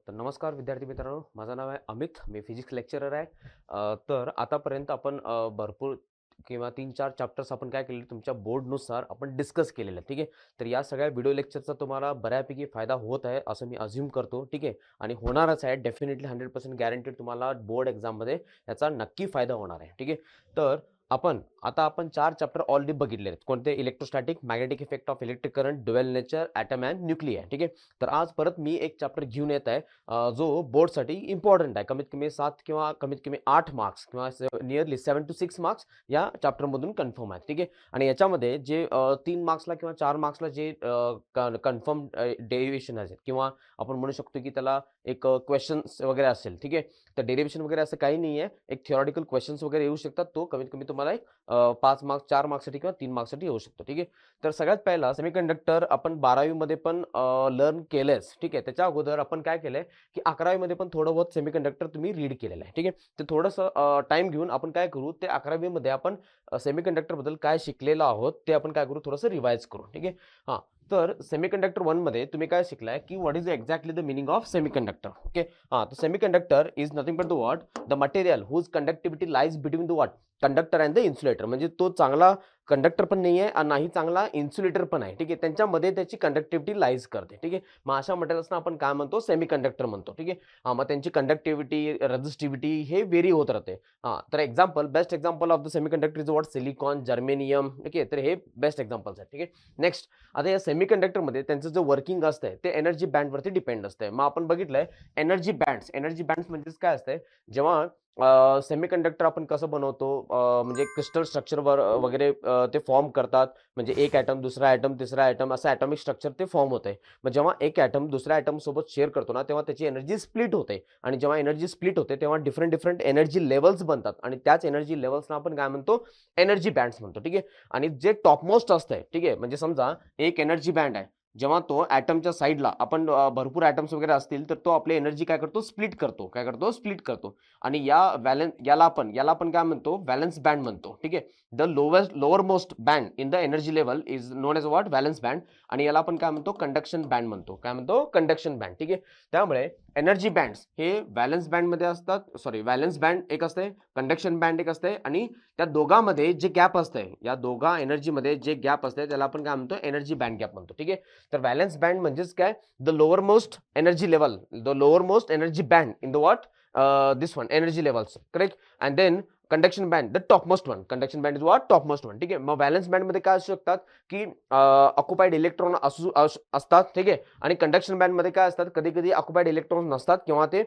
तर नमस्कार विद्यार्थी मित्रांनो, माझं नाव आहे अमित. मी फिजिक्स लेक्चरर आहे. तर आतापर्यंत आपण भरपूर किंवा 3-4 चॅप्टर्स आपण काय केले तुमच्या बोर्डनुसार आपण डिस्कस केलेलं आहे. ठीक आहे. तर या सगळ्या व्हिडिओ लेक्चरचा तुम्हाला बऱ्यापैकी फायदा होत आहे असं मी अझ्युम करतो. ठीक आहे. आणि होणारच आहे. डेफिनेटली 100% गॅरंटेड तुम्हाला बोर्ड एक्झाममध्ये याचा नक्की फायदा होणार आहे. ठीक आहे. तर आता आपण 4 चॅप्टर ऑलरेडी बघितले आहेत. कोणते? Electrostatic, magnetic effect of electric current, dual nature, atom and nuclear. ठीक आहे. तर आज परत मी एक चॅप्टर घेऊन येत आहे जो बोर्डसाठी इम्पॉर्टंट आहे. कमीत कमी 7 किंवा कमीत कमी 8 मार्क्स किंवा नियरली 7 to 6 मार्क्स या चॅप्टरमधून कन्फर्म आहेत. ठीक आहे. आणि याच्यामध्ये जे 3 मार्क्सला किंवा 4 मार्क्सला जे कन्फर्म डेरिव्हेशन आहेत किंवा आपण म्हणू शकतो की त्याला एक क्वेश्चन्स वगैरे असेल. ठीक आहे. तर डेरिव्हेशन वगैरे असं काही नाही आहे. एक थिओरिटिकल क्वेश्चन्स वगैरे येऊ शकतात. तो कमीत कमी तुम्हाला एक 5 मार्क्स, 4 मार्क्ससाठी किंवा 3 मार्क्ससाठी येऊ शकतो. ठीक आहे. तर सगळ्यात पहिला सेमीकंडक्टर आपण 12वी मध्ये पण लर्न केलंच. ठीक आहे. त्याच्या अगोदर आपण काय केलंय की 11वी मध्ये पण थोडं बहुत सेमीकंडक्टर तुम्ही रीड केलेलं आहे. ठीक आहे. ते थोडंसं टाइम घेऊन आपण काय करू, ते 11वी मध्ये आपण सेमीकंडक्टर बद्दल काय शिकलेलो आहोत ते आपण काय करू, थोडंसं रिवाइज करू. ठीक आहे. हां. तर सेमीकंडक्टर 1 मध्ये तुम्ही काय शिकलाय की what is exactly the meaning of semiconductor. Okay. हां. तर semiconductor is nothing but the what the material whose conductivity lies between the what conductor and the insulator. म्हणजे तो चांगला कंडक्टर पण नाही आहे आणि नाही चांगला इन्सुलेटर पण आहे. ठीक आहे. त्यांच्यामध्ये त्याची कंडक्टिव्हिटी लाईज करते. ठीक आहे. मग अशा मटेरियल्सना आपण काय म्हणतो, सेमीकंडक्टर म्हणतो. ठीक आहे. हां. मग त्यांची कंडक्टिव्हिटी, रेझिस्टिव्हिटी हे व्हेरी होत राहते. हां. तर best example of the semiconductor is what silicon, germanium. Okay. तर हे बेस्ट एक्झाम्पल्स आहेत. ठीक आहे. नेक्स्ट, आता या सेमीकंडक्टरमध्ये त्यांचं जे वर्किंग असतंय ते एनर्जी बँडवरती डिपेंड असतंय. मग आपण बघितलंय एनर्जी बँड्स म्हणजेच काय असतंय, जेव्हा सेमीकंडक्टर आपण कसं बनवतो, म्हणजे क्रिस्टल स्ट्रक्चरवर वगैरे ते फॉर्म करतात. म्हणजे एक ॲटम, दुसरा ॲटम, तिसरा ॲटम असं ॲटॉमिक स्ट्रक्चर ते फॉर्म होतंय. मग जेव्हा एक ॲटम दुसऱ्या ॲटम सोबत शेअर करतो ना, तेव्हा त्याची एनर्जी स्प्लिट होते आणि जेव्हा एनर्जी स्प्लिट होते तेव्हा डिफरंट एनर्जी लेव्हल्स बनतात आणि त्याच एनर्जी लेव्हल्सना आपण काय म्हणतो, एनर्जी बँड्स म्हणतो. ठीक आहे. आणि जे टॉपमोस्ट असतंय, ठीक आहे, म्हणजे समजा एक एनर्जी बँड आहे. जेव्हा तो ॲटमच्या साईडला आपण भरपूर ॲटम्स वगैरे असतील तर तो आपली एनर्जी काय करतो, स्प्लिट करतो. काय करतो? स्प्लिट करतो. आणि याला आपण काय म्हणतो, व्हॅलन्स बँड म्हणतो. ठीक आहे. The lowermost band in the energy level is known as what, valence band. आणि याला आपण काय म्हणतो, कंडक्शन बँड म्हणतो. काय म्हणतो? Conduction band. ठीक आहे. त्यामुळे एनर्जी बँड्स हे व्हॅलन्स बँडमध्ये असतात. व्हॅलन्स बँड एक असते, कंडक्शन बँड एक असते आणि त्या दोघांमध्ये जे गॅप असते, या दोघा एनर्जीमध्ये जे गॅप असते त्याला आपण काय म्हणतो, एनर्जी बँड गॅप म्हणतो. ठीक आहे. तर व्हॅलन्स बँड म्हणजेच काय, the lower most energy level, the lower most energy band in the what, this one energy levels, correct. And then conduction band the topmost one. Conduction band is what, topmost one. ठीक आहे. मग valence band मध्ये काय असू शकतात की occupied electron असतात. ठीक आहे. आणि कंडक्शन बँड मध्ये काय असतात, कधी कधी ऑक्युपाइड इलेक्ट्रॉन नसतात किंवा ते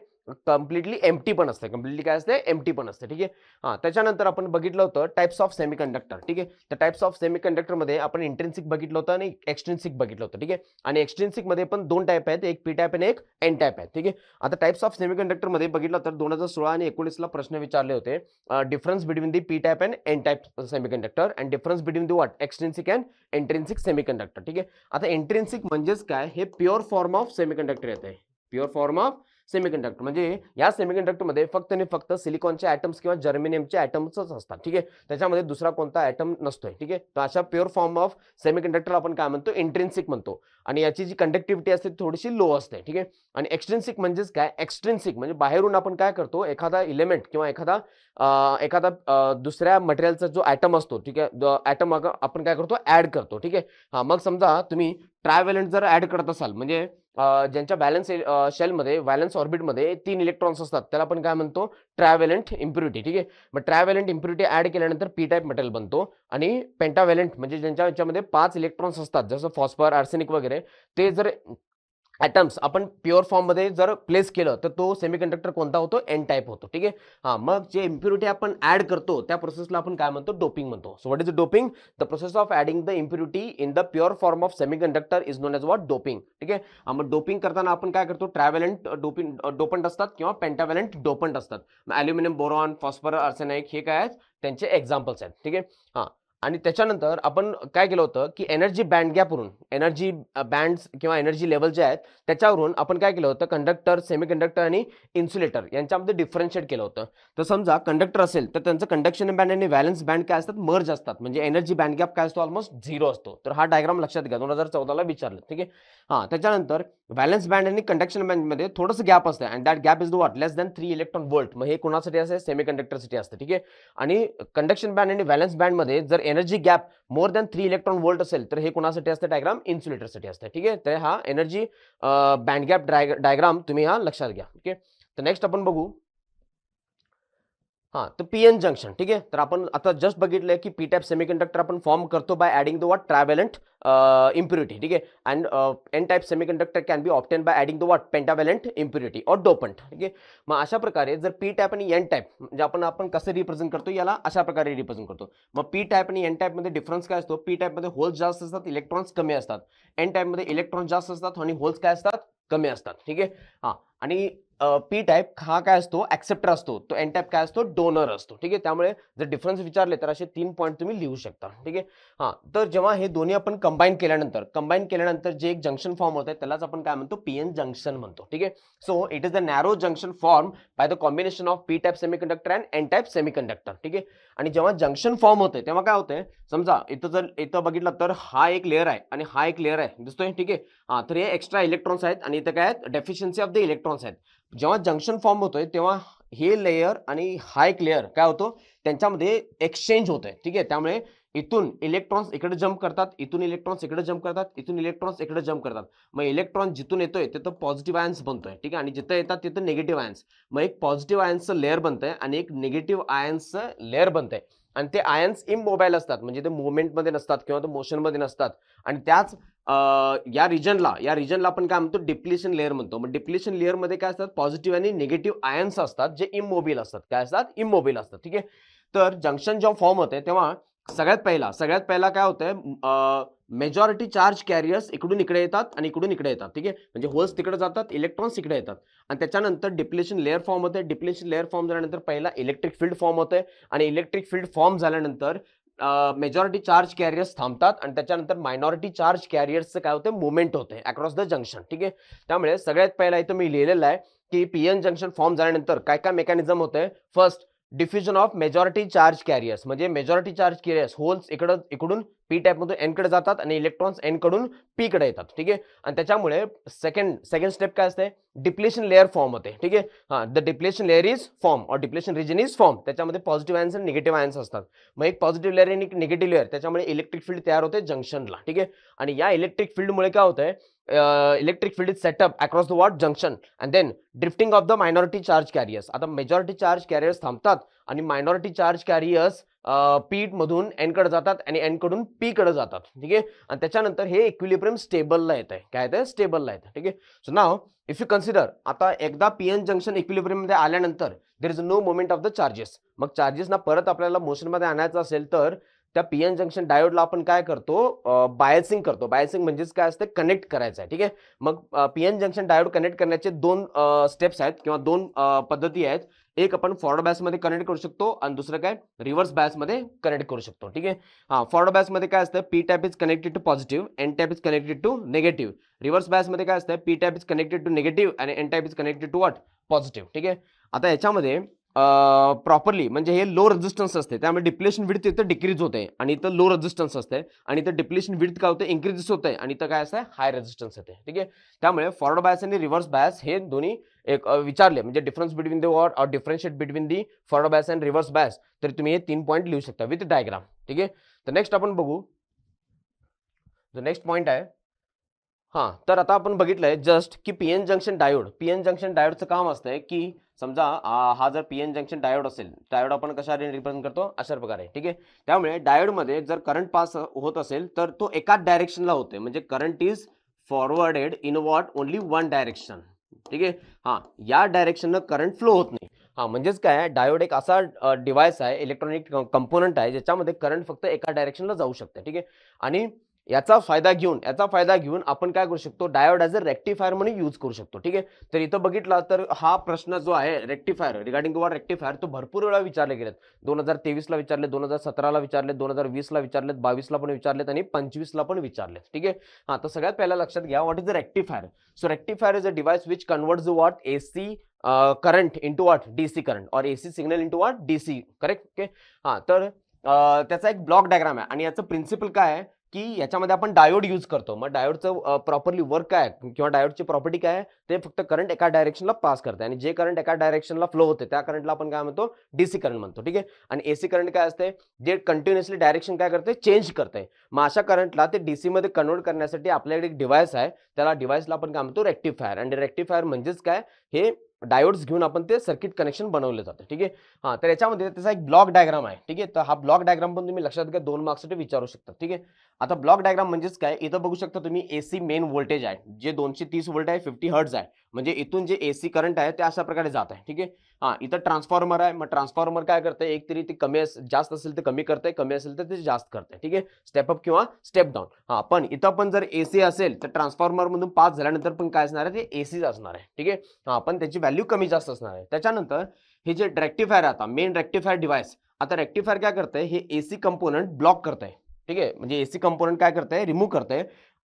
कम्प्लिटली एम्प्टी पण असते. कम्प्लिटली काय असते, एम्प्टी पण असते. ठीक आहे. हां. त्याच्यानंतर आपण बघितलं होतं टाइप्स ऑफ सेमीकंडक्टर. ठीक आहे. तर टाइप्स ऑफ सेमीकंडक्टर मध्ये आपण इंट्रिन्सिक बघितलं होतं आणि एक्सट्रिन्सिक बघितलं होतं. ठीक आहे. आणि एक्सट्रिन्सिक मध्ये पण 2 टाइप आहेत, एक पी टाइप आणि एक एन टाइप आहे. ठीक आहे. आता टाइप्स ऑफ सेमीकंडक्टर मध्ये बघितलं तर 2016 आणि 19 ला प्रश्न विचारले होते, difference between the P type and N type semiconductor and difference between the what, extrinsic and intrinsic semiconductor. ठीक आहे. आता इंट्रिन्सिक म्हणजेच काय, हे प्युअर फॉर्म ऑफ सेमीकंडक्टर येते. प्युअर फॉर्म ऑफ सेमीकंडक्टर म्हणजे या सेमीकंडक्टरमध्ये फक्त आणि फक्त सिलिकॉनचे ॲटम्स किंवा जर्मेनियमचे ॲटम्सच असतात. ठीक आहे. त्याच्यामध्ये दुसरा कोणता ॲटम नसतोय. ठीक आहे. तर अशा प्युअर फॉर्म ऑफ सेमीकंडक्टर आपण काय म्हणतो, इंट्रिन्सिक म्हणतो. आणि याची जी कंडक्टिव्हिटी असते थोडीशी लो असते. ठीक आहे. आणि एक्सट्रिन्सिक म्हणजेच काय, एक्सट्रिन्सिक म्हणजे बाहेरून आपण काय करतो, एखादा इलेमेंट किंवा एखादा दुसऱ्या मटेरियलचा जो ॲटम असतो, ठीक आहे, ॲटम आपण काय करतो, ऍड करतो. ठीक आहे. हां. मग समजा तुम्ही ट्रायव्हॅलंट जर ऍड करत असाल, म्हणजे ज्यांच्या व्हॅलन्स शेलमध्ये, व्हॅलन्स ऑर्बिटमध्ये 3 इलेक्ट्रॉन्स असतात, त्याला आपण काय म्हणतो, ट्रायव्हॅलंट इम्प्युरिटी. ठीक आहे. मग ट्रायव्हॅलंट इम्प्युरिटी ऍड केल्यानंतर पी टाइप मटेरियल बनतो. आणि पेंटाव्हॅलंट म्हणजे ज्यांच्या याच्यामध्ये 5 इलेक्ट्रॉन्स असतात, जसं फॉस्फर, आर्सेनिक वगैरे, ते जर ॲटम्स आपण प्युअर फॉर्ममध्ये जर प्लेस केलं तर तो सेमीकंडक्टर कोणता होतो, एन टाइप होतो. ठीक आहे. हां. मग जे इम्प्युरिटी आपण ऍड करतो त्या प्रोसेसला आपण काय म्हणतो, डोपिंग म्हणतो. So what is doping, the process of adding the impurity in the pure form of semiconductor is known as what, doping. ठीक आहे. मग डोपिंग करताना आपण काय करतो, ट्रायव्हॅलंट डोपंट असतात किंवा पेंटाव्हॅलंट डोपंट असतात. मग ॲल्युमिनियम, बोरॉन, फॉस्फरस, आर्सेनाइड हे काय आहेत, त्यांचे एक्झाम्पल्स आहेत. ठीक आहे. हां. आणि त्याच्यानंतर आपण काय केलं होतं की एनर्जी बँड गॅपवरून, एनर्जी बँड्स किंवा एनर्जी लेवल जे आहेत त्याच्यावरून आपण काय केलं होतं, कंडक्टर, सेमीकंडक्टर आणि इन्सुलेटर यांच्यामध्ये डिफरन्शिएट केलं होतं. तर समजा कंडक्टर असेल तर त्यांचं कंडक्शन बँड आणि व्हॅलन्स बँड काय असतात, मर्ज असतात, म्हणजे एनर्जी बँड गॅप काय असतो, ऑलमोस्ट 0 असतो. तर हा डायग्राम लक्षात घ्या, 2014ला विचारलं. ठीक आहे. त्याच्यानंतर व्हॅलन्स बँड आणि कंडक्शन बँडमध्ये थोडंसं गॅप असतं and that gap is what, less than 3 electron volt. मग हे कोणासाठी असते, सेमीकंडक्टरसाठी असतं. ठीक आहे. आणि कंडक्शन बँड आणि व्हॅलन्स बँडमध्ये जर energy gap more than 3 electron volt असेल तर हे कोणासाठी असतं, डायग्राम इन्सुलेटरसाठी असतं. ठीक आहे. तर हा एनर्जी बँड गॅप डायग्राम तुम्ही हा लक्षात घ्या. ओके. तर नेक्स्ट आपण बघू, तर पीएन जंक्शन. ठीक आहे. तर आपण आता जस्ट बघितलंय की पी टाइप सेमीकंडक्टर आपण फॉर्म करतो by adding the what, trivalent impurity. ठीक आहे. And N type semiconductor can be obtain by adding the what, pentavalent impurity or dopant. ठीक आहे. मग अशा प्रकारे जर पी टाइप आणि एन टाइप म्हणजे आपण कसं रिप्रेझेंट करतो, याला अशा प्रकारे रिप्रेझेंट करतो. मग पी टाइप आणि एन टाइप मध्ये डिफरन्स काय असतो, पी टाइप मध्ये होल्स जास्त असतात, इलेक्ट्रॉन्स कमी असतात. एन टाइप मध्ये इलेक्ट्रॉन जास्त असतात आणि होल्स काय असतात, कमी असतात. ठीक आहे. आणि पी टाइप हा काय असतो, ऍक्सेप्टर असतो, तो एन टाइप काय असतो, डोनर असतो. ठीक आहे. त्यामुळे जर डिफरन्स विचारले तर असे 3 पॉईंट तुम्ही लिहू शकता. ठीक आहे. तर जेव्हा हे दोन्ही आपण कंबाईन केल्यानंतर जे एक जंक्शन फॉर्म होत आहे त्यालाच आपण काय म्हणतो, पीएन जंक्शन म्हणतो. ठीक आहे. So it is a narrow junction form by the combination of P type semiconductor and N type semiconductor. ठीक आहे. आणि जेव्हा जंक्शन फॉर्म होते तेव्हा काय होतंय, समजा इथं बघितलं तर हा एक लेअर आहे आणि हा एक लेअर आहे, दिसतोय. ठीक आहे. तर हे एक्स्ट्रा इलेक्ट्रॉन्स आहेत आणि इथं काय आहेत, डेफिशियन्सी ऑफ द इलेक्ट्रॉन्स आहेत. जेव्हा जंक्शन फॉर्म होतोय तेव्हा हे लेयर आणि हा एक लेयर काय होतो, त्यांच्यामध्ये एक्सचेंज होतंय. ठीक आहे. त्यामुळे इथून इलेक्ट्रॉन्स इकडे जम्प करतात, इथून इलेक्ट्रॉन्स इकडे जम्प करतात, इथून इलेक्ट्रॉन्स इकडे जम्प करतात. मग इलेक्ट्रॉन जिथून येतोय तिथं पॉझिटिव्ह आयन्स बनतोय. ठीक आहे. आणि जिथं येतात तिथं निगेटिव्ह आयन्स. मग एक पॉझिटिव्ह आयन्सचं लेअर बनतंय आणि एक निगेटिव्ह आयन्सचं लेअर बनतंय. आणि ते आयन्स इमोबाईल असतात, म्हणजे ते मुवमेंटमध्ये नसतात किंवा ते मोशनमध्ये नसतात. आणि त्याच या रिजनला आपण काय म्हणतो, डिप्लिशन लेअर म्हणतो. मग डिप्लिशन लेअर मध्ये काय असतात, पॉझिटिव्ह आणि निगेटिव्ह आयन्स असतात जे इमोबाईल असतात. काय असतात, इमोबाईल असतात. ठीक आहे. तर जंक्शन जेव्हा फॉर्म होते तेव्हा सगळ्यात पहिला काय होतंय, मेजॉरिटी चार्ज कॅरियर्स इकडून इकडे येतात आणि इकडून इकडे येतात. ठीक आहे. म्हणजे होल्स तिकडे जातात, इलेक्ट्रॉन्स इकडे येतात. आणि त्याच्यानंतर डिप्लेशन लेअर फॉर्म होते. डिप्लेशन लेअर फॉर्म झाल्यानंतर पहिला इलेक्ट्रिक फील्ड फॉर्म होते आणि इलेक्ट्रिक फील्ड फॉर्म झाल्यानंतर मेजॉरिटी चार्ज कॅरियर्स थांबतात आणि त्याच्यानंतर मायनॉरिटी चार्ज कॅरियर्सचं काय होतं, मुवमेंट होते अक्रॉस द जंक्शन. ठीक आहे. त्यामुळे सगळ्यात पहिला इथं मी लिहिलेलं आहे की पीएन जंक्शन फॉर्म झाल्यानंतर काय काय मेकॅनिझम होतंय. First, diffusion of majority charge carriers, म्हणजे मेजॉरिटी चार्ज कॅरियर्स होल्स इकडून पी टाइप मधून एन कडे जातात आणि इलेक्ट्रॉन्स एन कडून पी कडे येतात. ठीक आहे. आणि त्याच्यामुळे सेकंड स्टेप काय असते, डिप्लेशन लेअर फॉर्म होते. ठीक आहे. The depletion layer is form और डिप्लेशन रिजन इज फॉर्म. त्याच्यामध्ये पॉझिटिव्ह आयन्स आणि निगेटिव्ह आयन्स असतात. मग एक पॉझिटिव्ह लेअर आणि एक निगेटिव्ह लेअर, त्याच्यामुळे इलेक्ट्रिक फील्ड तयार होते जंक्शनला. ठीक आहे. आणि या इलेक्ट्रिक फील्डमुळे काय होतंय, electric field is set up across the what, junction, and then drifting of the minority charge carriers. आता मेजॉरिटी चार्ज कॅरियर्स थांबतात आणि मायनॉरिटी चार्ज कॅरियर्स पी मधून एन कडे जातात आणि एन कडून पी कडे जातात. ठीक आहे. आणि त्याच्यानंतर हे इक्विलिब्रियम स्टेबलला येत आहे. काय येतं, स्टेबलला येतं. ठीक आहे. So now if you consider, आता एकदा पीएन जंक्शन इक्विलिब्रियम मध्ये आल्यानंतर there is no movement of the charges. मग चार्जेसना परत आपल्याला मोशन मध्ये आणायचं असेल तर त्या पीएन जंक्शन डायोडला आपण काय करतो, बायसिंग करतो. बायसिंग म्हणजेच काय असतं, कनेक्ट करायचं आहे. ठीक आहे. मग पीएन जंक्शन डायोड कनेक्ट करण्याचे 2 स्टेप्स आहेत किंवा 2 पद्धती आहेत. एक आपण फॉरवर्ड बायस मध्ये कनेक्ट करू शकतो आणि दुसरं काय, रिव्हर्स बायस मध्ये कनेक्ट करू शकतो. ठीक आहे. फॉरवर्ड बायस मध्ये काय असतं, P type is connected to positive, N type is connected to negative. Reverse bias मध्ये काय असतं, P type is connected to negative आणि N type is connected to what, positive. ठीक आहे. आता याच्यामध्ये प्रॉपरली म्हणजे हे लो रेजिस्टन्स असते, त्यामुळे डिप्लेशन विड्थ इथं डिक्रीज होते आणि इथं लो रेजिस्टन्स असते आणि इथं डिप्लेशन विड्थ काय होते, इन्क्रीज होते आणि इथं काय असतं, हाय रेजिस्टन्स येते. ठीक आहे. त्यामुळे फॉरवर्ड बायस आणि रिव्हर्स बायस हे दोन्ही एक विचारले म्हणजे डिफरन्स बिटवीन द वॉट और differentiate between the forward bias and reverse bias, तर तुम्ही हे 3 पॉईंट लिहू शकता विथ डायग्राम. ठीक आहे. तर नेक्स्ट आपण बघू, जो नेक्स्ट पॉईंट आहे. तर आता आपण बघितलंय जस्ट की पीएन जंक्शन डायोडचं काम असतंय की समजा हा जर पीएन जंक्शन डायोड असेल, डायोड आपण कशाने रिप्रेझेंट करतो, अशा प्रकारे. ठीक आहे. त्यामुळे डायोडमध्ये जर करंट पास होत असेल तर तो एकाच डायरेक्शनला होते, म्हणजे current is forwarded in what, only one direction. ठीक आहे. या डायरेक्शननं करंट फ्लो होत नाही. म्हणजेच काय, डायोड एक असा डिव्हाइस आहे, इलेक्ट्रॉनिक कंपोनंट आहे ज्याच्यामध्ये करंट फक्त एका डायरेक्शनला जाऊ शकते. ठीक आहे. आणि याचा फायदा घेऊन आपण काय करू शकतो, डायोड ॲज अ रेक्टिफायर म्हणून यूज करू शकतो. ठीक आहे. तर इथं बघितला तर हा प्रश्न जो आहे रेक्टिफायर, रिगार्डिंग वर रेक्टिफायर, तो भरपूर वेळा विचारले गेलेत. 2023 ला विचारले, 2017 ला विचारले, 2020 ला विचारलेत, 22 ला पण विचारलेत आणि 25 ला पण विचारलेत. ठीक आहे. हा, तर सगळ्यात पहिला लक्षात घ्या, what is the rectifier. So rectifier is a device which converts what AC current into what DC current और AC signal into what DC. Correct. Okay. हा, तर त्याचा एक ब्लॉक डायग्राम आहे आणि याचं प्रिन्सिपल काय आहे की याच्यामध्ये आपण डायोड यूज करतो. मग डायोडचं प्रॉपरली वर्क काय किंवा डायोडची प्रॉपर्टी काय आहे, ते फक्त करंट एका डायरेक्शनला पास करते आणि जे करंट एका डायरेक्शनला फ्लो होते त्या करंटला आपण काय म्हणतो, डीसी करंट म्हणतो. ठीक आहे. आणि एसी करंट काय असते, जे कंटिन्युअसली डायरेक्शन काय करते, चेंज करते. मग अशा करंटला ते डीसी मध्ये कन्वर्ट करण्यासाठी आपल्याकडे एक डिव्हाइस आहे, त्याला डिव्हाइसला आपण काय म्हणतो, रेक्टिफायर. आणि रेक्टिफायर म्हणजेच काय, हे डायोड्स घेऊन आपण ते सर्किट कनेक्शन बनवले जाते. ठीक आहे. हा, तर याच्यामध्ये त्याचा एक ब्लॉक डायग्राम आहे. ठीक आहे. तर हा ब्लॉक डायग्राम पण तुम्ही लक्षात घ्या, 2 मार्क्ससाठी विचारू शकता. ठीक आहे. आता ब्लॉक डायग्राम म्हणजेच काय, इथं बघू शकता तुम्ही एसी मेन व्होल्टेज आहे, जे 230 व्होल्ट आहे, 50 हर्ट्ज आहे. म्हणजे इथून जे एसी करंट आहे ते अशा प्रकारे जात आहे. ठीक आहे. हा, इथं ट्रान्सफॉर्मर आहे. मग ट्रान्सफॉर्मर काय करते, एक तरी ते जास्त असेल तर कमी करते, कमी असेल तर ते जास्त करते. ठीक आहे. स्टेप अप किंवा स्टेप डाऊन. हा, पण इथं पण जर एसी असेल तर ट्रान्सफॉर्मर मधून पास झाल्यानंतर पण काय असणार आहे, ते एसीच असणार आहे. ठीक आहे. हा, पण त्याची व्हॅल्यू कमी जास्त असणार आहे. त्याच्यानंतर हे जे रेक्टिफायर आहे, आता मेन रेक्टिफायर डिव्हाइस, आता रेक्टिफायर काय करते, हे एसी कंपोनंट ब्लॉक करते. ठीक आहे. म्हणजे एसी कंपोनंट काय करते, रिमूव्ह करते,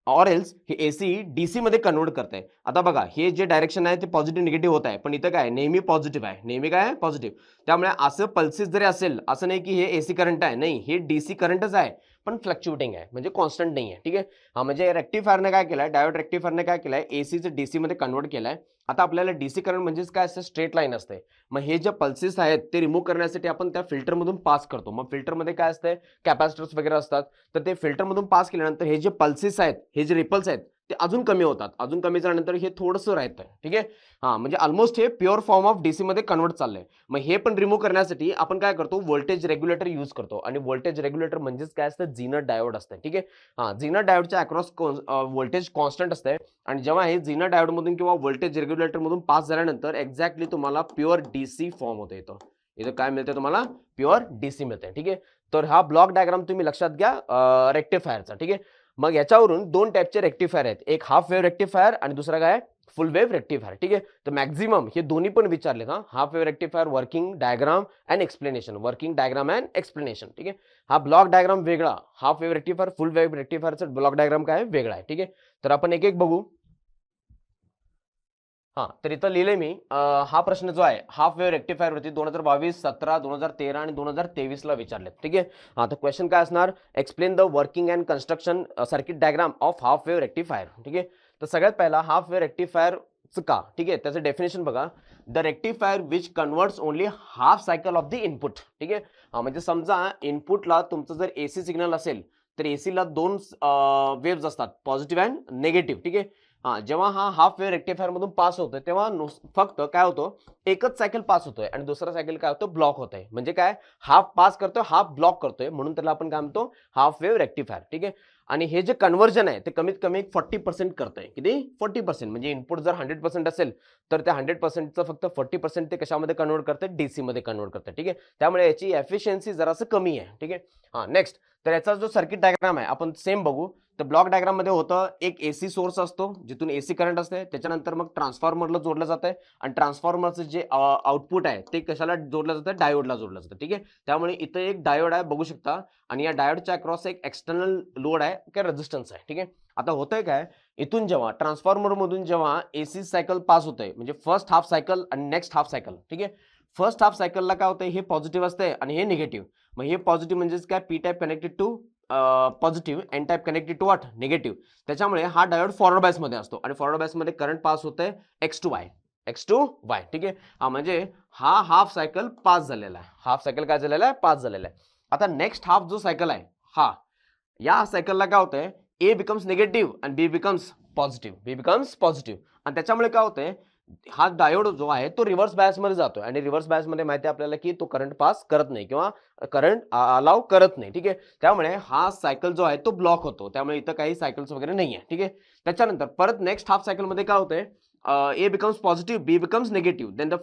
ऑर एल्स हे एसी डीसी मध्ये कन्वर्ट करते. आता बघा, हे जे डायरेक्शन आहे ते पॉझिटिव्ह निगेटिव्ह होत आहे, पण इथं काय नेहमी पॉझिटिव्ह आहे, नेहमी काय पॉझिटिव्ह. त्यामुळे असं पल्सेस जरी असेल, असं नाही की हे एसी करंट आहे, नाही, हे डीसी करंटच आहे, पण फ्लक्च्युएटिंग आहे, म्हणजे कॉन्स्टंट नाही आहे. ठीक आहे. हा, म्हणजे रेक्टिफायरने काय केलंय, डायोड रेक्टिफायरने काय केलंय, एसीचं डीसी मध्ये कन्वर्ट केलंय. आता आपल्याला डीसी करंट म्हणजेच काय असतं, स्ट्रेट लाईन असते. मग हे जे पल्सेस आहेत ते रिमूव्ह करण्यासाठी आपण त्या फिल्टरमधून पास करतो. मग फिल्टरमध्ये काय असते, कॅपॅसिटर्स वगैरे असतात. तर ते फिल्टरमधून पास केल्यानंतर हे जे पल्सेस आहेत, हे जे रिपल्स आहेत, ते अजून कमी होतात. अजून कमी झाल्यानंतर हे थोडंसं राहतं. ठीक आहे. हा, म्हणजे ऑलमोस्ट हे प्युअर फॉर्म ऑफ डीसी मध्ये कन्वर्ट चाललंय. मग हे पण रिमूव्ह करण्यासाठी आपण काय करतो, व्होल्टेज रेग्युलेटर यूज करतो. आणि व्होल्टेज रेग्युलेटर म्हणजेच काय असतं, झीनर डायोड असतं. ठीक आहे. हा, झीनर डायोडच्या अक्रॉस व्होल्टेज कॉन्स्टंट असते. आणि जेव्हा हे झीनर डायोड मधून किंवा व्होल्टेज रेग्युलेटर मधून पास झाल्यानंतर एक्झॅक्टली तुम्हाला प्युअर डीसी फॉर्म होते. इथं काय मिळते, तुम्हाला प्युअर डीसी मिळते. ठीक आहे. तर हा ब्लॉक डायग्राम तुम्ही लक्षात घ्या रेक्टिफायरचा. ठीक आहे. मग याच्यावरून 2 टाईपचे रेक्टिफायर आहेत, एक हाफ वेव्ह रेक्टिफायर आणि दुसरा काय, फुल वेव्ह रेक्टिफायर. ठीक आहे. तर मॅक्झिमम हे दोन्ही पण विचारले. हा, half wave rectifier working diagram and explanation, working diagram and explanation. ठीक आहे. हा ब्लॉक डायग्राम वेगळा, half wave rectifier, full wave रेक्टिफायरचा ब्लॉक डायग्राम काय वेगळा आहे. ठीक आहे. तर आपण एक एक बघू. हा, तर इथं लिहिले मी हा प्रश्न जो आहे हाफ वेव्ह रेक्टिफायर वरती 2022, 17, 2013 आणि 2023 ला विचारले. ठीक आहे. हा, तर क्वेश्चन काय असणार, explain the working and construction circuit diagram of half wave rectifier. ठीक आहे. तर सगळ्यात पहिला हाफ वेव्ह रेक्टिफायर का, ठीक आहे, त्याचं डेफिनेशन बघा, the rectifier which converts only half cycle of the input. ठीक आहे. हा, म्हणजे समजा इनपुटला तुमचं जर एसी सिग्नल असेल तर एसीला 2 वेव्स असतात, पॉझिटिव्ह अँड निगेटिव्ह. ठीक आहे. हा, जेव्हा हा हाफ वेव्ह रेक्टिफायर मधून पास होतोय तेव्हा फक्त काय होतं, एकच सायकल पास होतोय आणि दुसरा सायकल काय होतं, ब्लॉक होतोय. म्हणजे काय, हाफ पास करतोय, हाफ ब्लॉक करतोय, म्हणून त्याला आपण काय म्हणतो, हाफ वेव्ह रेक्टिफायर. ठीक आहे. आणि हे जे कन्व्हर्जन आहे ते कमीत कमी 40% करतंय. किती, 40%. म्हणजे इनपुट जर 100% असेल तर त्या 100%चं फक्त 40% ते कशामध्ये कन्वर्ट करते, डीसी मध्ये कन्वर्ट करते. ठीक आहे. त्यामुळे याची एफिशियन्सी जरासं कमी आहे. ठीक आहे. हा, नेक्स्ट, तर याचा जो सर्किट डायग्राम आहे आपण सेम बघू. तर ब्लॉक डायग्राम मध्ये होतं, एक एसी सोर्स असतो जिथून एसी करंट असते, त्याच्यानंतर मग ट्रान्सफॉर्मरला जोडलं जातंय आणि ट्रान्सफॉर्मरचं जे आउटपुट आहे ते कशाला जोडलं जातं, डायोडला जोडलं जातं. ठीक आहे. त्यामुळे इथं एक डायोड आहे बघू शकता आणि या डायोडच्या अक्रॉस एक एक्सटर्नल लोड आहे किंवा रेझिस्टन्स आहे. ठीक आहे. आता होतंय काय, इथून जेव्हा ट्रान्सफॉर्मर मधून जेव्हा एसी सायकल पास होतंय, म्हणजे फर्स्ट हाफ सायकल आणि नेक्स्ट हाफ सायकल. ठीक आहे. फर्स्ट हाफ सायकलला काय होतंय, हे पॉझिटिव्ह असते आणि हे निगेटिव्ह. मग हे पॉझिटिव्ह म्हणजेच काय, P type connected to positive, N type connected to what, negative. त्याच्यामुळे हा डायोड फॉरवर्ड बायस मध्ये असतो आणि फॉरवर्ड बायस मध्ये करंट पास होतंय X to Y, X to Y. ठीक आहे. हा, म्हणजे हा हाफ सायकल पास झालेला आहे, हाफ सायकल काय झालेला आहे, पास झालेला आहे. आता नेक्स्ट हाफ जो सायकल आहे, हा, या सायकलला काय होतंय, ए बिकम्स निगेटिव्ह आणि बी becomes positive, B becomes positive. आणि त्याच्यामुळे काय होतंय, हा डायोड जो आहे तो रिव्हर्स बायस मध्ये जातोय आणि रिव्हर्स बायस मध्ये माहिती आहे आपल्याला की तो करंट पास करत नाही किंवा करंट अलाव करत नाही. ठीक आहे. त्यामुळे हा सायकल जो आहे तो ब्लॉक होतो. त्यामुळे इथं काही सायकल्स वगैरे नाही आहे. ठीक आहे. त्याच्यानंतर परत नेक्स्ट हाफ सायकल मध्ये काय होतंय, A becomes positive, B becomes negative, then the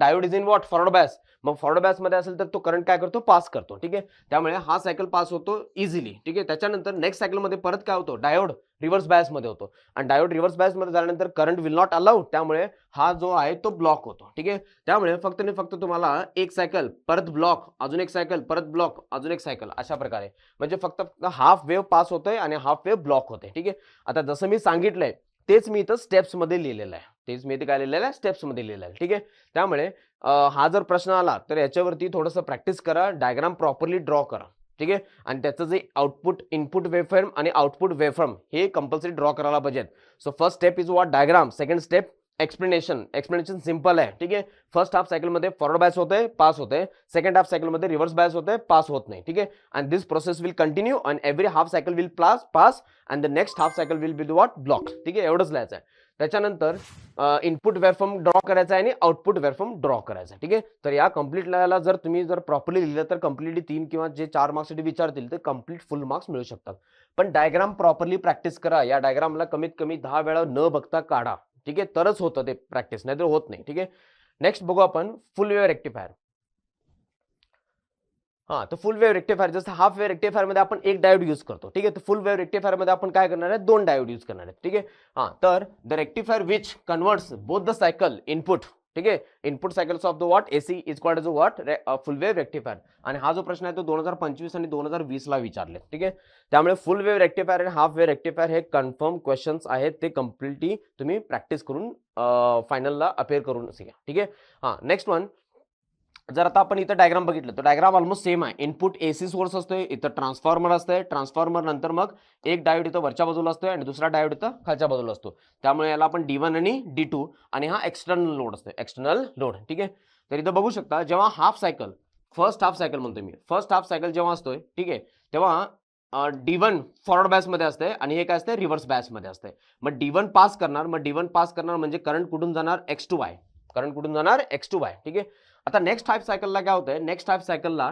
diode is in what forward bias. मग फॉरवर्ड बायस मध्ये असेल तर तो करंट काय करतो, पास करतो. ठीक आहे, त्यामुळे हा सायकल पास होतो इझिली. ठीक आहे, त्याच्यानंतर नेक्स्ट सायकल मध्ये परत काय होतो, डायोड रिव्हर्स बायस मध्ये होतो आणि डायोड रिव्हर्स बायस मध्ये झाल्यानंतर करंट विल नॉट अलाउड, त्यामुळे हा जो आहे तो ब्लॉक होतो. ठीक आहे, त्यामुळे फक्त आणि फक्त तुम्हाला एक सायकल परत ब्लॉक, अजून एक सायकल परत ब्लॉक, अजून एक सायकल, अशा प्रकारे म्हणजे फक्त हाफ वेव्ह पास होतोय आणि हाफ वेव्ह ब्लॉक होते. ठीक आहे, आता जसं मी सांगितलंय तेच मी इथं स्टेप्स मध्ये लिहिलेलं आहे, तेच मी इथे काय लिहिलेलं आहे, स्टेप्स मध्ये लिहिलेलं आहे. ठीक आहे, त्यामुळे हा जर प्रश्न आला तर याच्यावरती थोडंसं प्रॅक्टिस करा, डायग्राम प्रॉपरली ड्रॉ करा. ठीक आहे, आणि त्याचं जे आउटपुट, इनपुट वेव्हफॉर्म आणि आउटपुट वेव्हफॉर्म हे कंपल्सरी ड्रॉ करायला पाहिजेत. So first step is what, diagram. Second step explanation simple आहे. ठीक आहे, फर्स्ट हाफ सायकल मध्ये फॉरवर्ड बायस होते, पास होते. सेकंड हाफ सायकल मध्ये रिव्हर्स बायस होते, पास होत नाही. ठीक आहे, and this process will continue and every half cycle will pass and the next half cycle will be what, block. ठीक आहे, एवढंच लिहायचं आहे. त्याच्यानंतर इनपुट वेव्हफॉर्म ड्रॉ करायचा आहे आणि आउटपुट वेव्हफॉर्म ड्रॉ करायचा आहे. ठीक आहे, तर या कंप्लीट लिहायला जर तुम्ही जर प्रॉपरली लिहिलं तर कंप्लीटली 3 किंवा जे 4 मार्क्ससाठी विचारतील ते कंप्लीट फुल मार्क्स मिळू शकतात. पण डायग्राम प्रॉपरली प्रॅक्टिस करा. या डायग्रामला कमीत कमी 10 वेळा न बघता काढा. ठीक आहे, तरच होतं ते प्रॅक्टिस, नाहीतर होत नाही. ठीक आहे, नेक्स्ट बघू आपण फुल वेव्ह रेक्टिफायर. हा, तर फुल वेव्ह रेक्टिफायर, जसं हाफ वेव्ह रेक्टिफायर मध्ये आपण एक डायोड यूज करतो. ठीक आहे, तर फुल वेव्ह रेक्टिफायर मध्ये आपण काय करणार आहे, 2 डायोड यूज करणार आहेत. ठीक आहे, हा, तर the rectifier which converts both the cycle input. ठीक आहे, input cycles of the what AC is called as what, full wave rectifier. आणि हा जो प्रश्न आहे तो 2025 आणि 2020 ला विचारले. ठीक आहे, त्यामुळे फुल वेव्ह रेक्टिफायर आणि हाफ वेव्ह रेक्टिफायर हे कन्फर्म क्वेश्चन्स आहेत, ते कम्प्लिटली तुम्ही प्रॅक्टिस करून फायनलला अपेअर करून घ्या. ठीक आहे, हा, नेक्स्ट वन. जर आता आपण इथं डायग्राम बघितलं तर डायग्राम ऑलमोस्ट सेम आहे. इनपुट एसी सोर्स असतोय, इथं ट्रान्सफॉर्मर असतंय, ट्रान्सफॉर्मर नंतर मग एक डायोड इथं वरच्या बाजूला असतोय आणि दुसरा डायोड इथं खालच्या बाजूला असतो. त्यामुळे याला आपण D1 आणि D2, आणि हा एक्सटर्नल लोड असतो, एक्सटर्नल लोड. ठीक आहे, तर इथं बघू शकता जेव्हा half cycle, first half cycle म्हणतोय मी, फर्स्ट हाफ सायकल जेव्हा असतोय, ठीक आहे, तेव्हा D1 फॉरवर्ड बॅस मध्ये असते आणि हे काय असते, रिव्हर्स बॅस मध्ये असते. मग D1 पास करणार, मग D1 पास करणार म्हणजे करंट कुठून जाणार, X to Y, करंट कुठून जाणार, X to Y. ठीक आहे, आता नेक्स्ट हाफ सायकलला काय होतंय, नेक्स्ट हाफ सायकलला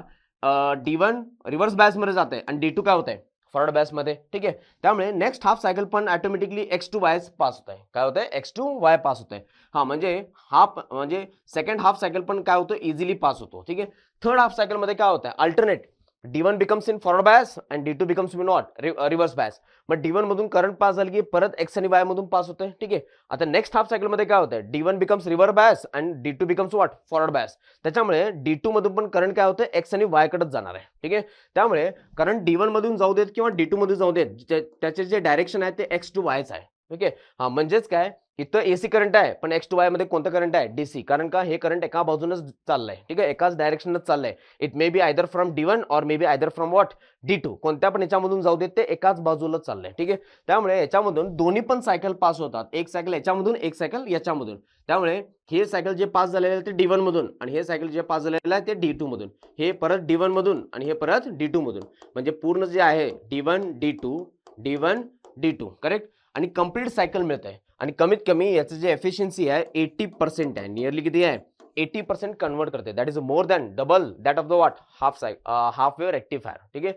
D1 रिव्हर्स बॅस मध्ये जाते आणि D2 काय होतंय, फॉरवर्ड बॅस मध्ये. ठीक आहे, त्यामुळे नेक्स्ट हाफ सायकल पण automatically X to Y pass होत आहे. काय होतंय, X to Y पास होत आहे. हा, म्हणजे सेकंड हाफ सायकल पण काय होतं, इझिली पास होतो. ठीक आहे, थर्ड हाफ सायकल मध्ये काय होतंय, alternate, D1 becomes in forward bias and D2 becomes in what, reverse bias. मग D1 मधून करंट पास झालं की परत X आणि Y मधून पास होतंय. ठीक आहे, आता नेक्स्ट हाफ सायकल मध्ये काय होतंय, D1 becomes reverse bias and D2 becomes what, forward bias. त्याच्यामुळे D2 मधून पण करंट काय होतंय, X आणि Y कडेच जाणार आहे. ठीक आहे, त्यामुळे करंट D1 मधून जाऊ देत किंवा D2 मधून जाऊ देत, त्याचे जे डायरेक्शन आहे ते X to Yच आहे. ओके, हा, म्हणजेच काय, इथं एसी करंट आहे पण X to Y मध्ये कोणतं करंट आहे, DC, कारण का हे करंट एका बाजूनच चाललंय. ठीक आहे, एकाच डायरेक्शनच चाललंय. It may be either from D1 और may be either from what, D2, कोणत्या पण याच्यामधून जाऊ देत, ते एकाच बाजूला चाललंय. ठीक आहे, त्यामुळे याच्यामधून दोन्ही पण सायकल पास होतात, एक सायकल याच्यामधून, एक सायकल याच्यामधून. त्यामुळे हे सायकल जे पास झालेलं आहे ते D1 मधून आणि हे सायकल जे पास झालेलं आहे ते D2 मधून, हे परत D1 मधून आणि हे परत D2 मधून, म्हणजे पूर्ण जे आहे D1 D2 D1 D2, correct, आणि कंप्लीट सायकल मिळत आहे. आणि कमीत कमी याचं जे एफिशियन्सी आहे 80% आहे, नियरली किती आहे, 80% कन्वर्ट करते. That is more than double that of the what, half wave rectifier. ठीक आहे,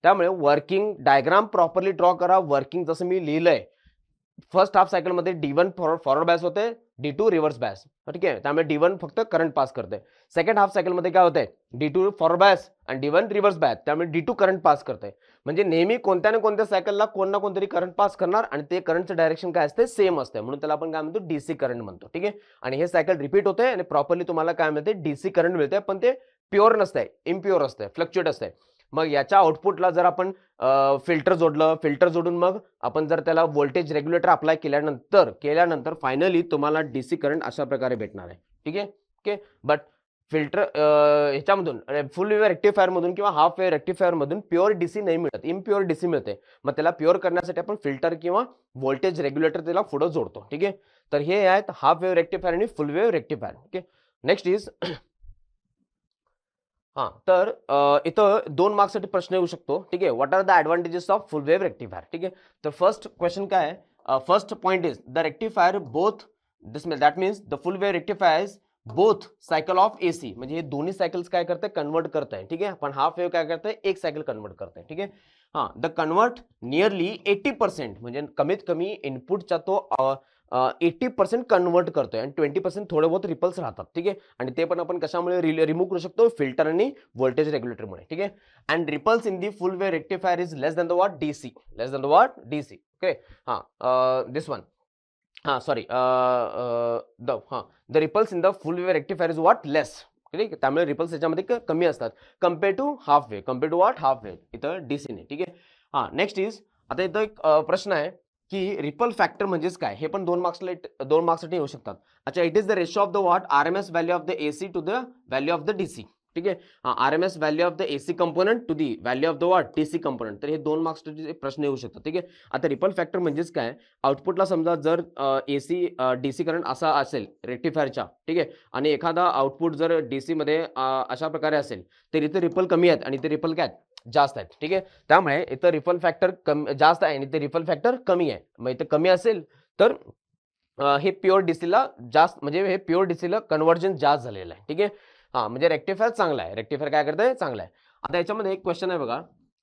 त्यामुळे वर्किंग डायग्राम प्रॉपरली ड्रॉ करा. वर्किंग जसं मी लिहिलंय, फर्स्ट हाफ सायकल मध्ये D1 फॉरवर्ड बॅस होते, D2 रिव्हर्स बॅस. ठीक आहे, त्यामुळे D1 फक्त करंट पास करते. सेकंड हाफ सायकल मध्ये काय होतंय, D2 फॉरवर्ड बॅस आणि D1 रिव्हर्स बॅस, त्यामुळे D2 करंट पास करते. म्हणजे नेहमी कोणत्या ना कोणत्या सायकलला कोण ना कोणतरी करंट पास करणार आणि ते करंटचं डायरेक्शन काय असते, सेम असते, म्हणून त्याला आपण काय म्हणतो, DC करंट म्हणतो. ठीक आहे, आणि हे सायकल रिपीट होते आणि प्रॉपरली तुम्हाला काय मिळते, DC करंट मिळते, पण ते प्युअर नसते, इम्प्युअर असते, फ्लक्च्युएट असते. मग याच्या आउटपुटला जर आपण फिल्टर जोडलं, फिल्टर जोडून मग आपण जर त्याला व्होल्टेज रेग्युलेटर अप्लाय केल्यानंतर फायनली तुम्हाला DC करंट अशा प्रकारे भेटणार आहे. ठीक आहे, ओके, बट फिल्टर ह्याच्यामधून फुल वेव्ह रेक्टिफायर मधून किंवा हाफ वेव्ह रेक्टिफायर मधून प्युअर DC नाही मिळत, इम्प्युअर DC मिळते. मग त्याला प्युअर करण्यासाठी आपण फिल्टर किंवा व्होल्टेज रेग्युलेटर त्याला पुढे जोडतो. ठीक आहे, तर हे आहेत हाफ वेव्ह रेक्टिफायर आणि फुल wave rectifier. Okay, next is हां, तर इथं 2 मार्क्ससाठी प्रश्न येऊ शकतो. ठीक आहे, what are the advantages of full wave rectifier. ठीक आहे, तर फर्स्ट क्वेश्चन काय आहे, first point is the rectifier both that means the full wave rectifiers both cycle of AC, म्हणजे हे दोन्ही सायकल्स काय करते, कन्वर्ट करत आहे. ठीक आहे, पण हाफ वेव्ह काय करते, एक सायकल कन्वर्ट करते. ठीक आहे, हां, द कन्वर्ट नियरली 80% म्हणजे कमीत कमी इनपुटचा तो 80% कन्वर्ट करतोय आणि 20% थोडे बहुत रिपल्स राहतात. ठीक आहे. आणि ते पण आपण कशामुळे रिमूव्ह करू शकतो? फिल्टर आणि व्होल्टेज रेग्युलेटरमुळे. ठीक आहे. And ripples in the full wave rectifier is less than the what? DC. Less than the what? DC. Okay. हां, दिस वन. हां, sorry. The ripples in the full wave rectifier is what? Less. ठीक आहे. त्यामुळे ripples त्याच्यामध्ये कमी असतात compare to half wave. Compare to what? Half wave. इथं डीसीने. ठीक आहे. हां, नेक्स्ट इज आता इथं एक प्रश्न आहे की रिपल फॅक्टर म्हणजेच काय? हे पण 2 मार्क्ससाठी येऊ शकतात. अच्छा, it is the ratio of the what? RMS value of the AC to the value of the DC. ठीक आहे. RMS value of the AC component to the value of the what? DC component. तर हे 2 मार्क्सचे प्रश्न येऊ शकतात. ठीक आहे. आता रिपल फॅक्टर म्हणजेच काय? आउटपुटला समजा जर एसी डीसी करंट असा असेल रेक्टिफायरच्या, ठीक आहे, आणि एखादा आउटपुट जर डीसी मध्ये अशा प्रकारे असेल तर इथे रिपल कमी आहेत आणि इथे रिपल काय जास्त आहेत. ठीक आहे. त्यामुळे इथं रिपल फॅक्टर जास्त आहे आणि इथे रिपल फॅक्टर कमी आहे. मग इथे कमी असेल तर हे प्युअर डीसीला जास्त म्हणजे हे प्युअर डीसीला कन्व्हर्जन जास्त झालेलं आहे. ठीक आहे. हां, म्हणजे रेक्टिफायर चांगला आहे. रेक्टिफायर काय करतंय? चांगला आहे. आता याच्यामध्ये एक क्वेश्चन आहे बघा.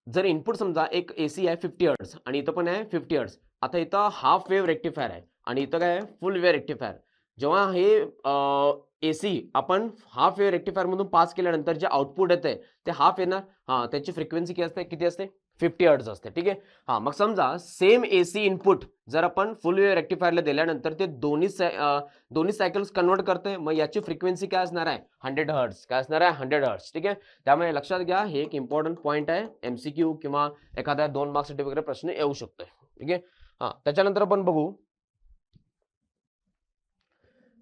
जर इनपुट समजा एक एसी आहे 50 हर्ट्ज आणि इथं पण आहे 50 हर्ट्ज. आता इथं हाफ वेव्ह रेक्टिफायर आहे आणि इथं काय आहे? फुल वेव्ह रेक्टिफायर. जेव्हा हे एसी आपण हाफ वेव्ह रेक्टिफायर मधून पास केल्यानंतर जे आउटपुट येतंय ते हाफ येणार. हां, त्याची फ्रिक्वेन्सी किती असते? 50 हर्ट्ज असते. ठीक आहे. हां, मग समजा सेम एसी इनपुट जर आपण फुल वेव्ह रेक्टिफायरला दिल्यानंतर ते दोन्ही सायकल्स कन्वर्ट करते. मग याची फ्रिक्वेन्सी काय असणार आहे? 100 हर्ट्ज. काय असणार आहे? 100 हर्ट्ज. ठीक आहे. त्यामुळे लक्षात घ्या, हे एक इम्पॉर्टंट पॉईंट आहे. एमसीक्यू किंवा एखाद्या 2 मार्क्ससाठी वगैरे प्रश्न येऊ शकतोय. ठीक आहे. हां, त्याच्यानंतर आपण बघू.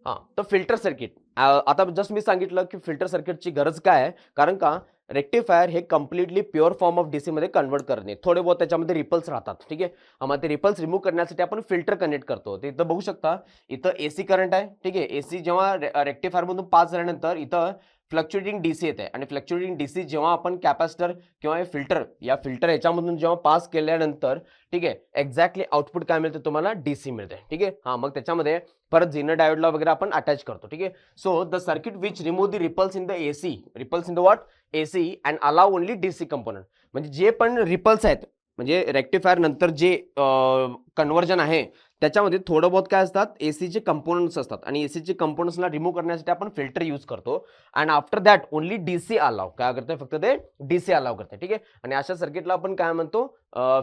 हां, तर फिल्टर सर्किट. आता जस्ट मी सांगितलं की फिल्टर सर्किटची गरज काय आहे? कारण का रेक्टिफायर हे completely pure form of DC मध्ये कन्वर्ट करणे. थोडे बहुत त्याच्यामध्ये रिपल्स राहतात. ठीक आहे. मग ते रिपल्स रिमूव्ह करण्यासाठी आपण फिल्टर कनेक्ट करतो. ते इथं बघू शकता. इथं एसी करंट आहे. ठीक आहे. एसी जेव्हा रेक्टिफायर मधून पास झाल्यानंतर इथं फ्लक्च्युएटिंग डीसी येते आणि फ्लक्च्युएटिंग डीसी जेव्हा आपण कॅपॅसिटर किंवा फिल्टर याच्यामधून जेव्हा पास केल्यानंतर, ठीक आहे, एक्झॅक्टली आउटपुट काय मिळतं तुम्हाला? डीसी मिळते. ठीक आहे. हां, मग त्याच्यामध्ये परत झीनर डायोडला वगैरे आपण अटॅच करतो. ठीक आहे. So the circuit which remove the ripples in the AC, ripples in the what? AC and allow only DC component. म्हणजे जे पण रिपल्स आहेत म्हणजे रेक्टिफायर नंतर जे कन्व्हर्जन आहे त्याच्यामध्ये थोडं बहुत काय असतात? एसीचे कंपोनंट्स असतात आणि एसीचे कंपोनंट्सला रिमूव्ह करण्यासाठी आपण फिल्टर यूज करतो. And after that only DC allow काय करते? फक्त ते डीसी अलाव करते. ठीक आहे. आणि अशा सर्किटला आपण काय म्हणतो?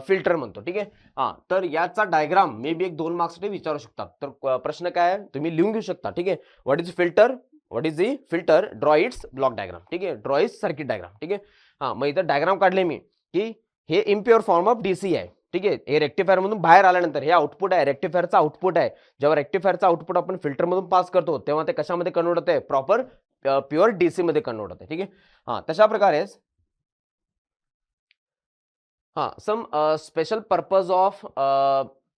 फिल्टर म्हणतो. ठीक आहे. हां, तर याचा डायग्राम मे बी एक 2 मार्क्ससाठी विचारू शकतात. तर प्रश्न काय आहे? तुम्ही लिहून घेऊ शकता. ठीक आहे. What is filter? What is the filter? Draw it's block diagram. ठीक आहे. Draw it's circuit diagram. ठीक आहे. हां, मग इथं डायग्राम काढले मी की हे इम्प्युअर फॉर्म ऑफ डीसी आहे. ठीक आहे. हे रेक्टिफायर मधून बाहेर आल्यानंतर हे आउटपुट आहे, रेक्टिफायरचा आउटपुट आहे. जेव्हा रेक्टिफायरचा आउटपुट आपण फिल्टर मधून पास करतो तेव्हा ते कशामध्ये कन्वर्ट होते? प्रॉपर प्युअर डीसी मध्ये कन्वर्ट होते. ठीक आहे. हां, तशा प्रकारेच हां, some special purpose of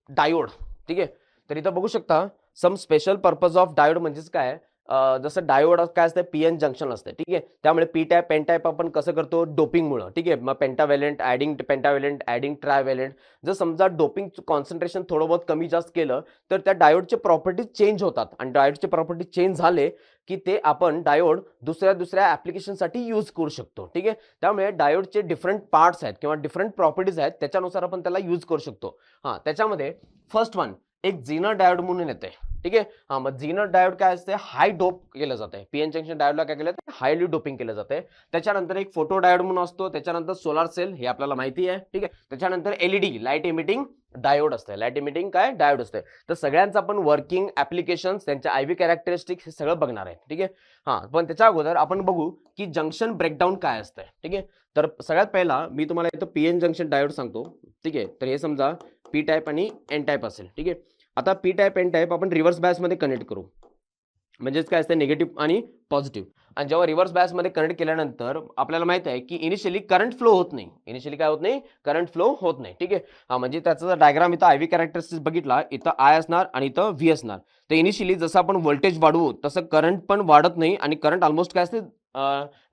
diode. ठीक आहे. तर इथं बघू शकता some special purpose of diode म्हणजेच काय? जसं डायोड काय असतं? पीएन जंक्शन असते. ठीक आहे. त्यामुळे पी टाईप पेन टाईप आपण कसं करतो? डोपिंगमुळं. ठीक आहे. मग पेंटाव्हॅलेंट ॲडिंग पेंटाव्हॅलेंट ॲडिंग ट्रायव्हॅलेंट. जर समजा डोपिंग कॉन्सन्ट्रेशन थोडं बहुत कमी जास्त केलं तर त्या डायोडचे प्रॉपर्टीज चेंज होतात आणि डायोडचे प्रॉपर्टीज चेंज झाले की ते आपण डायोड दुसऱ्या ॲप्लिकेशनसाठी यूज करू शकतो. ठीक आहे. त्यामुळे डायोडचे डिफरंट पार्ट्स आहेत किंवा डिफरंट प्रॉपर्टीज आहेत त्याच्यानुसार आपण त्याला यूज करू शकतो. हां, त्याच्यामध्ये फर्स्ट वन एक झीनर डायोड म्हणून येते. ठीक आहे. हां, मग झीनर डायोड काय असते? हाय डोप केलं जाते. पीएन जंक्शन डायोडला काय केलं जातं? हायली डोपिंग केलं जाते. त्याच्यानंतर एक फोटो डायोड म्हणून असतो. त्याच्यानंतर सोलार सेल हे आपल्याला माहिती आहे. ठीक आहे. त्याच्यानंतर एलईडी लाईट इमिटिंग डायोड असते. लाईट इमिटिंग काय? डायोड असते. तर सगळ्यांचं आपण वर्किंग ॲप्लिकेशन्स त्यांच्या आयव्ही कॅरेक्टरिस्टिक्स हे सगळं बघणार आहे. ठीक आहे. हां, पण त्याच्या अगोदर आपण बघू की जंक्शन ब्रेकडाऊन काय असतं. ठीक आहे. तर सगळ्यात पहिला मी तुम्हाला इथं पीएन जंक्शन डायोड सांगतो. ठीक आहे. तर हे समजा पी टाईप आणि एन टाईप असेल. ठीक आहे. आता पी टाईप एन टाईप आपण रिव्हर्स बायसमध्ये कनेक्ट करू. म्हणजेच काय असतं? निगेटिव्ह आणि पॉझिटिव्ह. आणि जेव्हा रिव्हर्स बायसमध्ये कनेक्ट केल्यानंतर आपल्याला माहित आहे की इनिशियली करंट फ्लो होत नाही. इनिशियली काय होत नाही? करंट फ्लो होत नाही. ठीक आहे. हां, म्हणजे त्याचा डायग्राम इथं आयव्ही कॅरेक्टरिस्टिक्स बघितला, इथं आय असणार आणि इथं व्ही असणार. तर इनिशियली जसं आपण व्होल्टेज वाढवू तसं करंट पण वाढत नाही आणि करंट ऑलमोस्ट काय असते?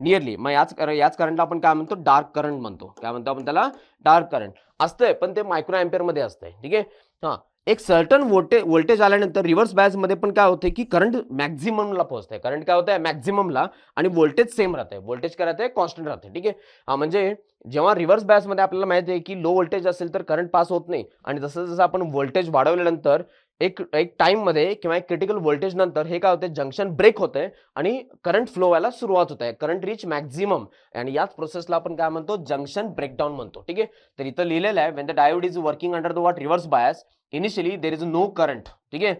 नियरली. मग याच करंटला आपण काय म्हणतो? डार्क करंट म्हणतो. काय म्हणतो आपण त्याला? डार्क करंट असतंय पण ते मायक्रो एम्पियर मध्ये असतंय. ठीक आहे. हां, एक सर्टन व्होल्टेज आल्यानंतर रिव्हर्स बायस मध्ये पण काय होते की करंट मॅक्झिममला पोहोचतंय, करंट काय होतंय मॅक्झिममला, आणि व्होल्टेज सेम राहतंय, व्होल्टेज काय राहतंय कॉन्स्टंट राहते. ठीक आहे. म्हणजे जेव्हा रिव्हर्स बायस मध्ये आपल्याला माहिती आहे की लो व्होल्टेज असेल तर करंट पास होत नाही, आणि जसं जसं आपण व्होल्टेज वाढवल्यानंतर एक एक टाइम मध्ये किंवा एक क्रिटिकल व्होल्टेज नंतर हे काय होते, जंक्शन ब्रेक होते आणि करंट फ्लो व्हायला सुरुवात होत आहे, करंट रीच मॅक्झिमम, आणि याच प्रोसेसला आपण काय म्हणतो, जंक्शन ब्रेकडाऊन म्हणतो. ठीक आहे. तर इथं लिहिलेलं आहे when the diode is working under the what reverse bias initially there is no current. ठीक आहे.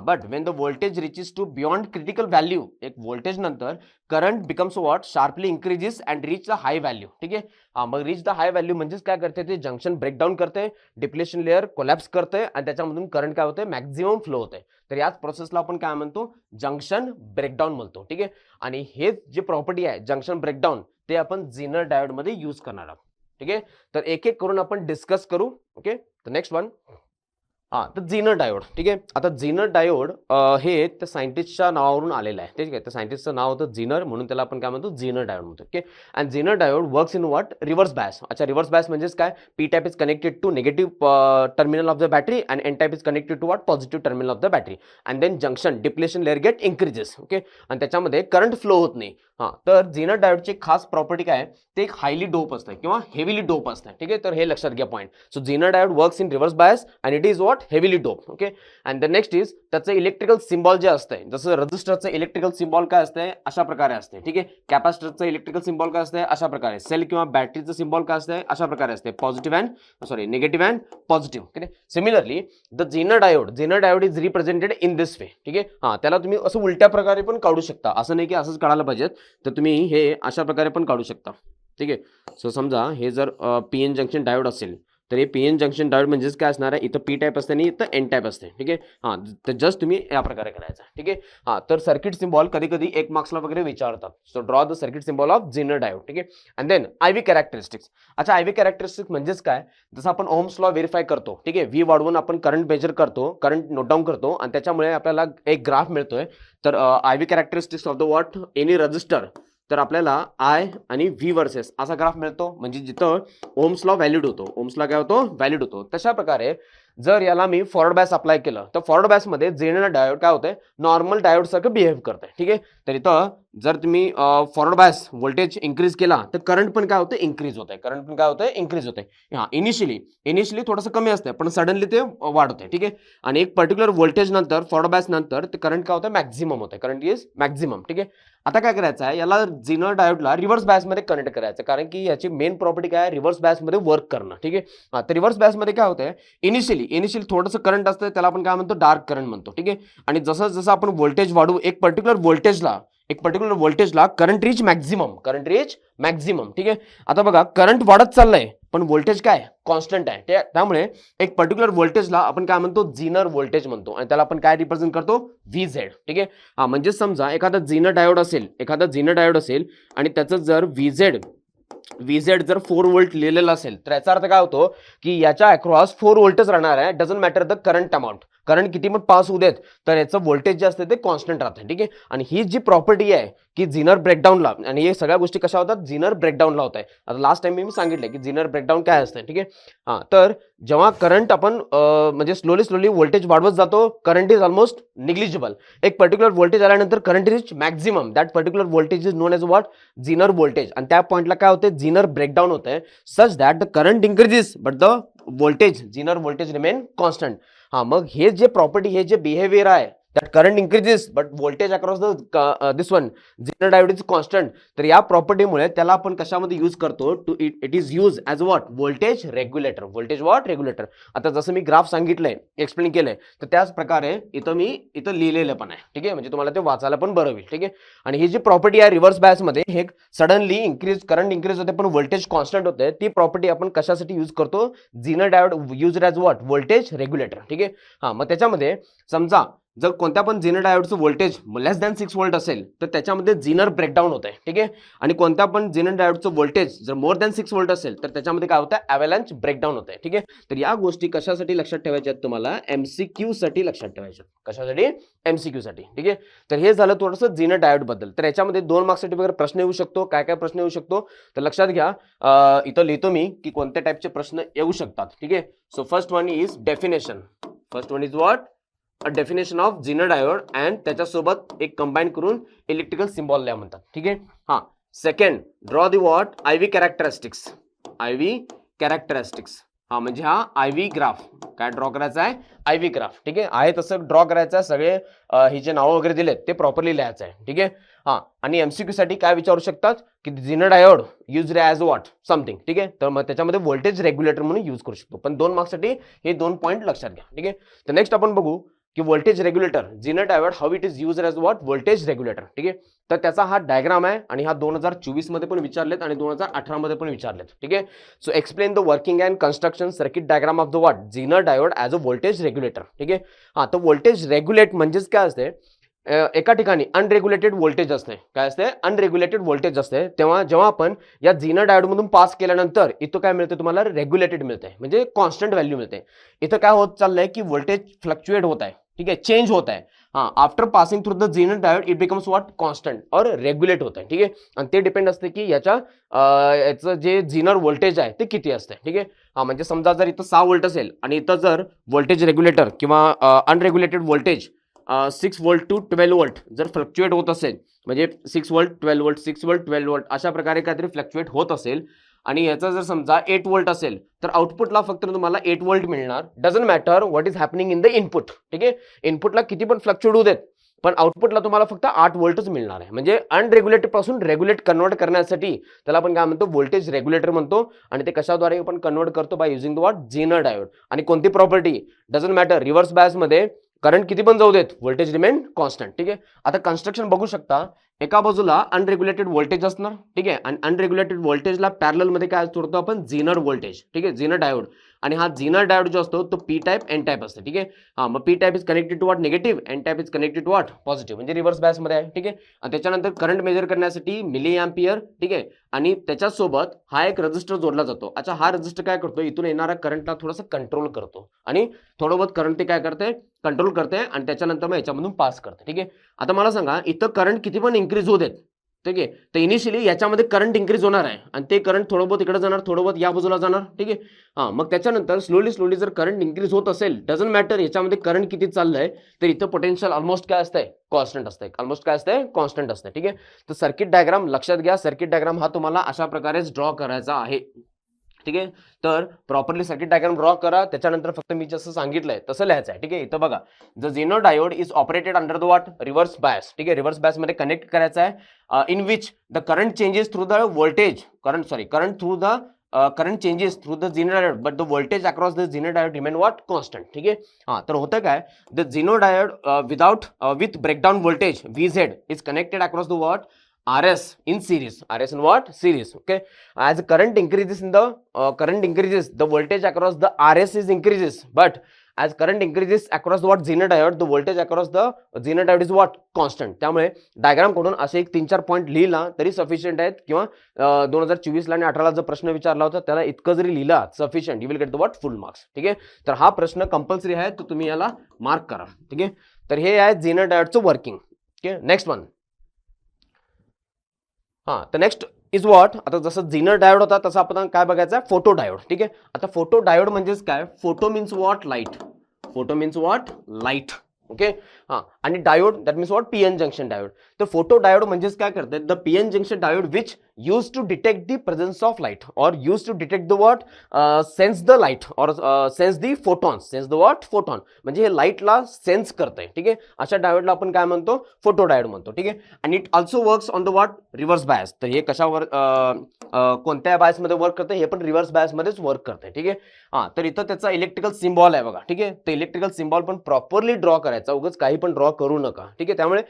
But when the voltage reaches to beyond critical value, एक व्होल्टेज नंतर current becomes what sharply increases and reach the high value. ठीक आहे. मग reach the high value म्हणजेच काय करते, ते जंक्शन ब्रेकडाऊन करते, डिप्लेशन लेअर कोलॅप्स करते, आणि त्याच्यामधून करंट काय होते, मॅक्झिमम फ्लो होते. तर याच प्रोसेसला आपण काय म्हणतो, जंक्शन ब्रेकडाऊन म्हणतो. ठीक आहे. आणि हे जे प्रॉपर्टी आहे जंक्शन ब्रेकडाऊन, ते आपण झीनर डायोड मध्ये यूज करणार आहोत. ठीक आहे. तर एक एक करून आपण डिस्कस करू. ओके. तर नेक्स्ट वन, तर झीनर डायोड. ठीक आहे. आता झीनर डायोड हे त्या सायंटिस्टच्या नावावरून आलेलं आहे. ठीक आहे. त्या सायंटिस्टचं नाव होतं झीनर, म्हणून त्याला आपण काय म्हणतो, झीनर डायोड म्हणतो. Okay. And zener diode works in what, reverse bias. अच्छा, रिव्हर्स बायस म्हणजेच काय, P type is connected to negative terminal of the battery and N type is connected to what, positive terminal of the battery, and then junction depletion layer get increases. Okay. आणि त्याच्यामध्ये current flow होत नाही. तर झीनर डायोडची खास property काय आहे, ते एक हायली डोप असतं किंवा हेवीली डोप असतं. ठीक आहे. तर हे लक्षात घ्या point. So zener diode works in reverse bias and it is what, heavily dope. Okay. And the next is त्याचं इलेक्ट्रिकल सिम्बॉल जे असतंय, जसं रजिस्टरचं इलेक्ट्रिकल सिम्बॉल काय असतंय, अशा प्रकारे असते. ठीक आहे. कॅपॅसिटरचं इलेक्ट्रिकल सिम्बॉल काय असतंय, अशा प्रकारे. सेल किंवा बॅटरीचं सिम्बॉल काय असतंय, अशा प्रकारे असते, निगेटिव्ह अँड पॉझिटिव्ह. ठीक आहे. Similarly the zener diode is represented in this way. ठीक आहे. त्याला तुम्ही असं उलट्या प्रकारे पण काढू शकता, असं नाही की असंच काढायला पाहिजे, तर तुम्ही हे अशा प्रकारे पण काढू शकता. ठीक आहे. सो समजा हे जर पी एन जंक्शन डायोड असेल, तर हे पी एन जंक्शन डायोड म्हणजेच काय असणार आहे, इथं पी टाईप असते आणि इथं एन टाईप असते. ठीक आहे. तर जस्ट तुम्ही या प्रकारे करायचं. ठीक आहे. तर सर्किट सिम्बॉल कधी कधी एक मार्क्सला वगैरे विचारतात. So draw the circuit symbol of zener diode. ठीक आहे. And then I V characteristics. अच्छा, आय व्ही कॅरेक्टरिस्टिक्स म्हणजेच काय, जसं आपण ओम्स लॉ व्हेरीफाय करतो. ठीक आहे. व्ही वाढवून आपण करंट मेजर करतो, करंट नोट डाऊन करतो, आणि त्याच्यामुळे आपल्याला एक ग्राफ मिळतोय. तर I V characteristics of the what, any register, तर आपल्याला आय आणि व्ही वर्सेस असा ग्राफ मिळतो, म्हणजे जिथं ओम्स लॉ व्हॅलिड होतो, ओम्स लॉ काय होतो, व्हॅलिड होतो. तशा प्रकारे जर याला मी फॉरवर्ड बायस अप्लाय केलं, तर फॉरवर्ड बायस मध्ये झीनर डायोड काय होतंय, नॉर्मल डायोड सारखं बिहेव्ह करतंय. ठीक आहे. तर इथं जर तुम्ही फॉरवर्ड बायस व्होल्टेज इन्क्रीज केला, तर करंट पण काय होतं, इन्क्रीज होतंय, करंट पण काय होतंय, इन्क्रीज होतंय. इनिशियली थोडंसं कमी असतं, पण सडनली ते वाढतंय. ठीक आहे. आणि एक पर्टिक्युलर व्होल्टेज नंतर फॉरवर्ड बायस नंतर ते करंट काय होतं, मॅक्झिमम होतंय, करंट इज मॅक्झिमम. ठीक आहे. आता काय करायचं आहे, याला झीनर डायोडला रिव्हर्स बायस मध्ये कनेक्ट करायचं, कारण की याची मेन प्रॉपर्टी काय आहे, रिव्हर्स बायस मध्ये वर्क करणं. ठीक आहे. तर रिव्हर्स बायस मध्ये काय होतंय, इनिशियली थोडंसं करंट असतं, त्याला आपण काय म्हणतो, डार्क करंट म्हणतो. ठीक आहे. आणि जसं जसं आपण व्होल्टेज वाढवू, एक पर्टिक्युलर व्होल्टेजला करंट रीच मॅक्झिमम. ठीक आहे. आता बघा, करंट वाढत चाललंय, पण व्होल्टेज काय कॉन्स्टंट आहे. त्यामुळे एक पर्टिक्युलर व्होल्टेजला आपण काय म्हणतो, झीनर व्होल्टेज म्हणतो, आणि त्याला आपण काय रिप्रेझेंट करतो, VZ. ठीक आहे. म्हणजे समजा एखादा झीनर डायोड असेल आणि त्याचं जर VZ जर 4 व्होल्ट लिहिलेला असेल, तर याचा अर्थ काय होतो, की याच्या अक्रॉस 4 व्होल्टच राहणार आहे. Doesn't matter the current amount, current किती पण पास होऊ देत, तर याचं व्होल्टेज जे असते ते कॉन्स्टंट राहते. ठीक आहे. आणि ही जी प्रॉपर्टी आहे की झीनर ब्रेकडाऊनला, आणि हे सगळ्या गोष्टी कशा होतात, झीनर ब्रेकडाऊनला होत आहे. आता लास्ट टाइम मी सांगितलं की झीनर ब्रेकडाऊन काय असतं. ठीक आहे. तर जेव्हा करंट आपण म्हणजे स्लोली व्होल्टेज वाढवत जातो, करंट इज ऑलमोस्ट निग्लिजिबल. एक पर्टिक्युलर व्होल्टेज आल्यानंतर current is maximum, that particular voltage is known as what, zener voltage. आणि त्या पॉईंटला काय होते, झीनर ब्रेकडाऊन होत आहे, such that the current increases but the zener voltage remain constant. मग हे जे प्रॉपर्टी, हे जे बिहेवियर आहे, that current increases but voltage across the this one zener diode is constant. तर या प्रॉपर्टीमुळे त्याला आपण कशामध्ये यूज करतो, it is use as what, voltage regulator. आता जसं मी ग्राफ सांगितलंय, एक्सप्लेन केलंय, तर त्याच प्रकारे इथं लिहिलेलं पण आहे. ठीक आहे. म्हणजे तुम्हाला ते वाचायला पण बरं होईल. ठीक आहे. आणि ही जी प्रॉपर्टी आहे रिव्हर्स बायस मध्ये, हे सडनली करंट इन्क्रीज होते पण व्होल्टेज कॉन्स्टंट होते, ती प्रॉपर्टी आपण कशासाठी यूज करतो, zener diode use as what, voltage regulator. ठीक आहे. मग त्याच्यामध्ये समजा जर कोणत्या पण झीनर डायोडचं व्होल्टेज लेस दॅन 6 व्होल्ट असेल, तर त्याच्यामध्ये झीनर ब्रेकडाऊन होत आहे. ठीक आहे. आणि कोणत्या पण झीनर डायोडचं व्होल्टेज जर मोर दॅन 6 व्होल्ट असेल, तर त्याच्यामध्ये काय होतं, अॅव्हलांच ब्रेकडाऊन होत आहे. ठीक आहे. तर या गोष्टी कशासाठी लक्षात ठेवायच्या आहेत, तुम्हाला MCQ साठी लक्षात ठेवायच्या. कशासाठी, MCQ साठी. ठीक आहे. तर हे झालं थोडंसं झीनर डायोड बद्दल. तर याच्यामध्ये 2 मार्क्ससाठी वगैरे प्रश्न येऊ शकतो. काय प्रश्न येऊ शकतो, तर लक्षात घ्या. इथं लिहितो मी की कोणत्या टाईपचे प्रश्न येऊ शकतात. ठीक आहे. So first one is definition. First one is what, a definition of zener diode and त्याच्यासोबत एक कंबाईन करून इलेक्ट्रिकल सिम्बॉल लिहा म्हणतात. ठीक आहे. हा second, draw the what, I V characteristics. I V characteristics, हा म्हणजे हा आय व्ही ग्राफ काय ड्रॉ करायचा आहे, आय व्ही ग्राफ. ठीक आहे तसं ड्रॉ करायचं आहे. सगळे हे जे नावं वगैरे दिलेत ते प्रॉपरली लिहायचं आहे. ठीक आहे. हा आणि एमसीक्यू साठी काय विचारू शकतात की zener diode use as what something. ठीक आहे. तर मग त्याच्यामध्ये व्होल्टेज रेग्युलेटर म्हणून यूज करू शकतो. पण 2 मार्क्ससाठी हे 2 पॉईंट लक्षात घ्या. ठीक आहे. तर नेक्स्ट आपण बघू की voltage regulator, zener diode how it is use as what, voltage regulator. ठीक आहे. तर त्याचा हा डायग्राम आहे आणि हा 2024 मध्ये पण विचारलेत आणि 2018 मध्ये पण विचारलेत. ठीक आहे. So explain the working and construction circuit diagram of the what, zener diode as a voltage regulator. ठीक आहे. हा तर व्होल्टेज रेग्युलेट म्हणजेच काय असते, एका ठिकाणी अनरेग्युलेटेड व्होल्टेज असते. काय असते, अनरेग्युलेटेड व्होल्टेज असते. तेव्हा जेव्हा आपण या झिनर डायोड मधून पास केल्यानंतर इथं काय मिळते तुम्हाला, रेग्युलेटेड मिळते म्हणजे कॉन्स्टंट व्हॅल्यू मिळते. इथं काय होत चाललंय की व्होल्टेज फ्लक्च्युएट होत आहे. ठीक आहे, चेंज होत आहे. After passing through the zener diode it becomes what, constant और रेग्युलेट होत आहे. ठीक आहे. आणि ते डिपेंड असते की याचं जे झिनर व्होल्टेज आहे ते किती असते. ठीक आहे. म्हणजे समजा जर इथं 6 व्होल्ट असेल आणि इथं जर व्होल्टेज रेग्युलेटर किंवा unregulated voltage 6 volt to 12 volt जर फ्लक्च्युएट होत असेल, म्हणजे 6 वोल्ट 12 वोल्ट 6 वोल्ट 12 वोल्ट अशा प्रकारे काहीतरी फ्लक्च्युएट होत असेल आणि याचा जर समजा 8 वोल्ट असेल तर आउटपुटला फक्त तुम्हाला 8 वोल्ट मिळणार. Doesn't matter what is happening in the input. ठीक आहे. इनपुटला किती पण फ्लक्च्युएट होऊ देत पण आउटपुटला तुम्हाला फक्त 8 वोल्टच मिळणार आहे. म्हणजे अनरेग्युलेटेड पासून रेग्युलेट कन्वर्ट करण्यासाठी त्याला आपण काय म्हणतो, व्होल्टेज रेग्युलेटर म्हणतो. आणि ते कशाद्वारे आपण कन्वर्ट करतो, by using the what, zener diode. आणि कोणती property, doesn't matter, reverse bias मध्ये करंट किती पण जाऊ देत, व्होल्टेज रिमेन कॉन्स्टंट. ठीक आहे. आता कन्स्ट्रक्शन बघू शकता, एका बाजूला अनरेग्युलेटेड व्होल्टेज असणार. ठीक आहे. आणि अनरेग्युलेटेड व्होल्टेजला पॅरलल मध्ये काय जोडतो आपण, झिनर व्होल्टेज. ठीक आहे, झिनर डायोड. आणि हा झिनर डायोड जो असतो तो पी टाइप एन टाइप असतो. ठीक आहे. मग P type is connected to what, negative, N type is connected to what, positive, म्हणजे रिव्हर्स बायस मध्ये आहे. ठीक आहे. आणि त्याच्यानंतर करंट मेजर करण्यासाठी मिली एम्पियर. ठीक आहे. आणि त्याच्यासोबत हा एक रेझिस्टर जोडला जातो. अच्छा, हा रेझिस्टर काय करतो, इथून येणाऱ्या करंटला थोडंसं कंट्रोल करतो आणि थोडं बहुत करंट ते काय करते, कंट्रोल करते आणि त्याच्यानंतर मग याच्यामधून पास करते. ठीक आहे. आता मला सांगा, इथं करंट किती पण इन्क्रीज होऊ देत. ठीक आहे. तर इनिशियली याच्यामध्ये करंट इन्क्रीज होणार आहे आणि ते करंट थोडं बहुत इकडे जाणार, थोडं बहुत या बाजूला जाणार. ठीक आहे. मग त्याच्यानंतर स्लोली जर करंट इन्क्रीज होत असेल, डझंट मॅटर याच्यामध्ये करंट किती चाललंय, तर इथं पोटेन्शियल ऑलमोस्ट काय असतंय, कॉन्स्टंट असतंय. ऑलमोस्ट काय असतंय, कॉन्स्टंट असतंय. ठीक आहे. तर सर्किट डायग्राम लक्षात घ्या. सर्किट डायग्राम हा तुम्हाला अशा प्रकारेच ड्रॉ करायचा आहे. ठीक आहे. तर प्रॉपरली सर्किट डायग्राम ड्रॉ करा. त्याच्यानंतर फक्त मी जसं सांगितलंय तसं लिहायचं आहे. ठीक आहे. इथं बघा, the zener diode is operated under the what, reverse bias. ठीक आहे. रिव्हर्स बायस मध्ये कनेक्ट करायचं आहे. In which the current changes through the voltage, current through the current changes through the Zener diode, but the voltage across the Zener diode remain what, constant. ठीक आहे. तर होतं काय, the Zener diode with breakdown voltage VZ is connected across the what, RS in series. RS in what, series. Okay. As current increases the voltage across the RS is increases, but as current increases across the what, Zener diode, the voltage across the Zener diode is what, constant. त्यामुळे diagram कडून असे एक 3-4 point लिहिला तरी sufficient आहेत. किंवा 2024 ला आणि 18 जो प्रश्न विचारला होता त्याला इतकं जरी लिहिला sufficient, you will get the what, full marks. ठीक आहे. तर हा प्रश्न कंपल्सरी आहे, तर तुम्ही याला मार्क करा. ठीक आहे. तर हे आहे झिनर डायोडचं वर्किंग. ठीक आहे. Next one. तर नेक्स्ट इज व्हॉट, आता जसं झिनर डायोड होता तसं आपण काय बघायचं आहे, फोटो डायोड. ठीक आहे. आता फोटो डायोड म्हणजेच काय, photo means what, light. Photo means what, light. Okay. आणि diode that means what, PN junction diode. तर फोटो डायोड म्हणजेच काय करते, the PN junction diode which use to detect the presence of light और use to detect the what, sense the light और sense the photons, sense the what, photon. म्हणजे हे लाईटला sense करते. ठीक आहे. अशा डायोडला आपण काय म्हणतो, फोटो डायोड म्हणतो. ठीक आहे. आणि it also works on the what, reverse bias. तर हे कशावर, कोणत्या बायस मध्ये वर्क करते, हे पण रिव्हर्स बायस मध्येच वर्क करते. ठीक आहे. तर इथं त्याचा इलेक्ट्रिकल सिम्बॉल आहे बघा. ठीक आहे. तर इलेक्ट्रिकल सिम्बॉल पण प्रॉपरली ड्रॉ करायचा, उगाच काही पण ड्रॉ करू नका. ठीक आहे. त्यामुळे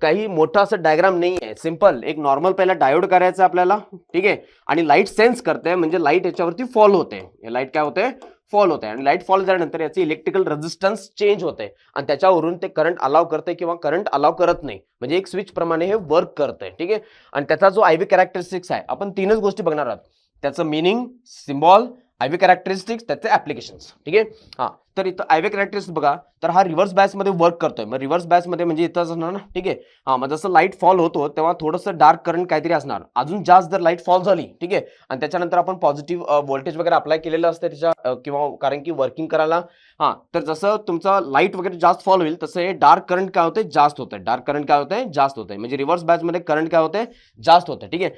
काही मोठा असं डायग्राम नाही आहे, सिंपल एक नॉर्मल पहिला डायोड करायचा आपल्याला. ठीक आहे. आणि लाईट सेन्स करते, म्हणजे लाईट याच्यावरती फॉल होते. लाईट काय होते, फॉल होते. आणि लाईट फॉल झाल्यानंतर याची इलेक्ट्रिकल रेझिस्टन्स चेंज होते आणि त्याच्यावरून ते करंट अलाव करते किंवा करंट अलाव करत नाही, म्हणजे एक स्विच प्रमाणे हे वर्क करते. ठीक आहे. आणि त्याचा जो आयव्ही कॅरेक्टरिस्टिक्स आहे, आपण 3च गोष्टी बघणार आहोत, त्याचं मिनिंग, सिम्बॉल, आयव्ही कॅरेक्टरिस्टिक्स, त्याचे ऍप्लिकेशन्स. ठीक आहे. तर इथं आयवे कॅरेक्टरिस्टिक्स बघा, तर हा रिव्हर्स बायस मध्ये वर्क करतोय. मग रिव्हर्स बायस मध्ये म्हणजे इथंच असणार ना, ठीक आहे. हा, मग जसं लाईट फॉल होतो तेव्हा थोडंसं डार्क करंट काहीतरी असणार, अजून जास्त जर लाईट फॉल झाली, ठीक आहे, आणि त्याच्यानंतर आपण पॉझिटिव्ह व्होल्टेज वगैरे अप्लाय केलेलं असतं त्याच्या किंवा कारण की वर्किंग करायला, हा, तर जसं तुमचा लाईट वगैरे जास्त फॉल होईल तसं हे डार्क करंट काय होते, जास्त होतंय. डार्क करंट काय होतंय, जास्त होतंय. म्हणजे रिव्हर्स बायस मध्ये करंट काय होतंय, जास्त होतंय, ठीक आहे.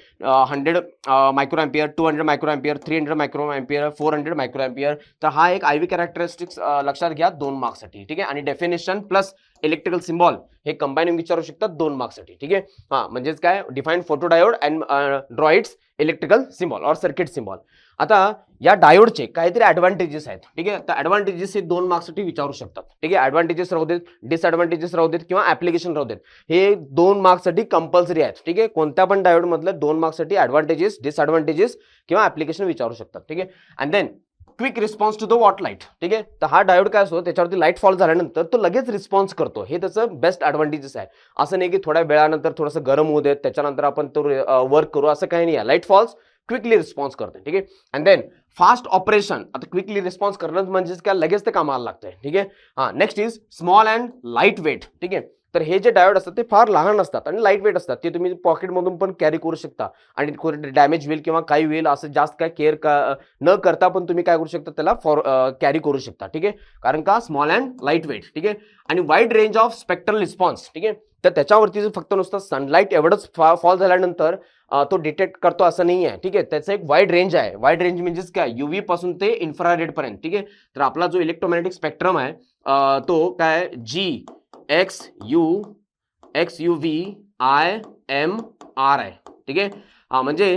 100 micro ampere, 200 micro ampere, 300 micro ampere, 400 micro ampere. तर हा एक आयव्ही कॅरेक्टरिस्टिक्स लक्षात घ्या 2 मार्क्ससाठी, ठीक आहे. आणि डेफिनेशन प्लस इलेक्ट्रिकल सिम्बॉल हे कंबाईन विचारू शकतात 2 मार्क्ससाठी, ठीक आहे. हा, म्हणजेच काय, define photodiode and droids electrical symbol और सर्किट सिम्बॉल. आता या डायोडचे काहीतरी ऍडव्हान्टेजेस आहेत, ठीक आहे. तर ऍडव्हान्टेजेस हे 2 मार्क्ससाठी विचारू शकतात, ठीक आहे. ऍडव्हान्टेजेस राहू देत, डिसएडव्हान्टेजेस राहू देत किंवा ऍप्लिकेशन राहू देत, हे 2 मार्क्ससाठी कंपल्सरी आहेत, ठीक आहे. कोणत्या पण डायोड मधलं 2 मार्क्ससाठी ऍडव्हान्टेजेस, डिसएडव्हान्टेजेस किंवा ऍप्लिकेशन विचारू शकतात, ठीक आहे. And then quick response to the what light, ठीक आहे. तर हा डायोड काय असतो, त्याच्यावरती लाईट फॉल झाल्यानंतर तो लगेच रिस्पॉन्स करतो, हे त्याचं बेस्ट ऍडव्हान्टेजेस आहे. असं नाही की थोड्या वेळानंतर थोडंसं गरम होऊ देत त्याच्यानंतर आपण तो वर्क करू, असं काही नाही आहे. लाईट फॉल्स क्विकली रिस्पॉन्स करते, ठीक आहे. And then fast operation. आता क्विकली रिस्पॉन्स करणं म्हणजेच काय, लगेच ते कामाला लागतंय, ठीक आहे. हा, next is small and light weight, ठीक आहे. तर हे जे डायोड असतात ते फार लहान असतात आणि लाईट वेट असतात, ते तुम्ही पॉकेटमधून पण कॅरी करू शकता आणि डॅमेज होईल किंवा काही होईल असं जास्त काय केअर न करता पण तुम्ही काय करू शकता, त्याला कॅरी करू शकता, ठीक आहे. कारण का, स्मॉल अँड लाईट वेट, ठीक आहे. आणि wide range of spectral response, ठीक आहे. तर त्याच्यावरती फक्त नुसतं सनलाईट एवढंच फॉल झाल्यानंतर तो डिटेक्ट करतो असं नाही आहे, ठीक आहे. त्याचं एक वाईड रेंज आहे. वाईड रेंज म्हणजेच काय, युव्ही पासून ते इन्फ्रारेड पर्यंत, ठीक आहे. तर आपला जो इलेक्ट्रोमॅग्नेटिक स्पेक्ट्रम आहे तो काय, GXUVIMR आहे, ठीक आहे. म्हणजे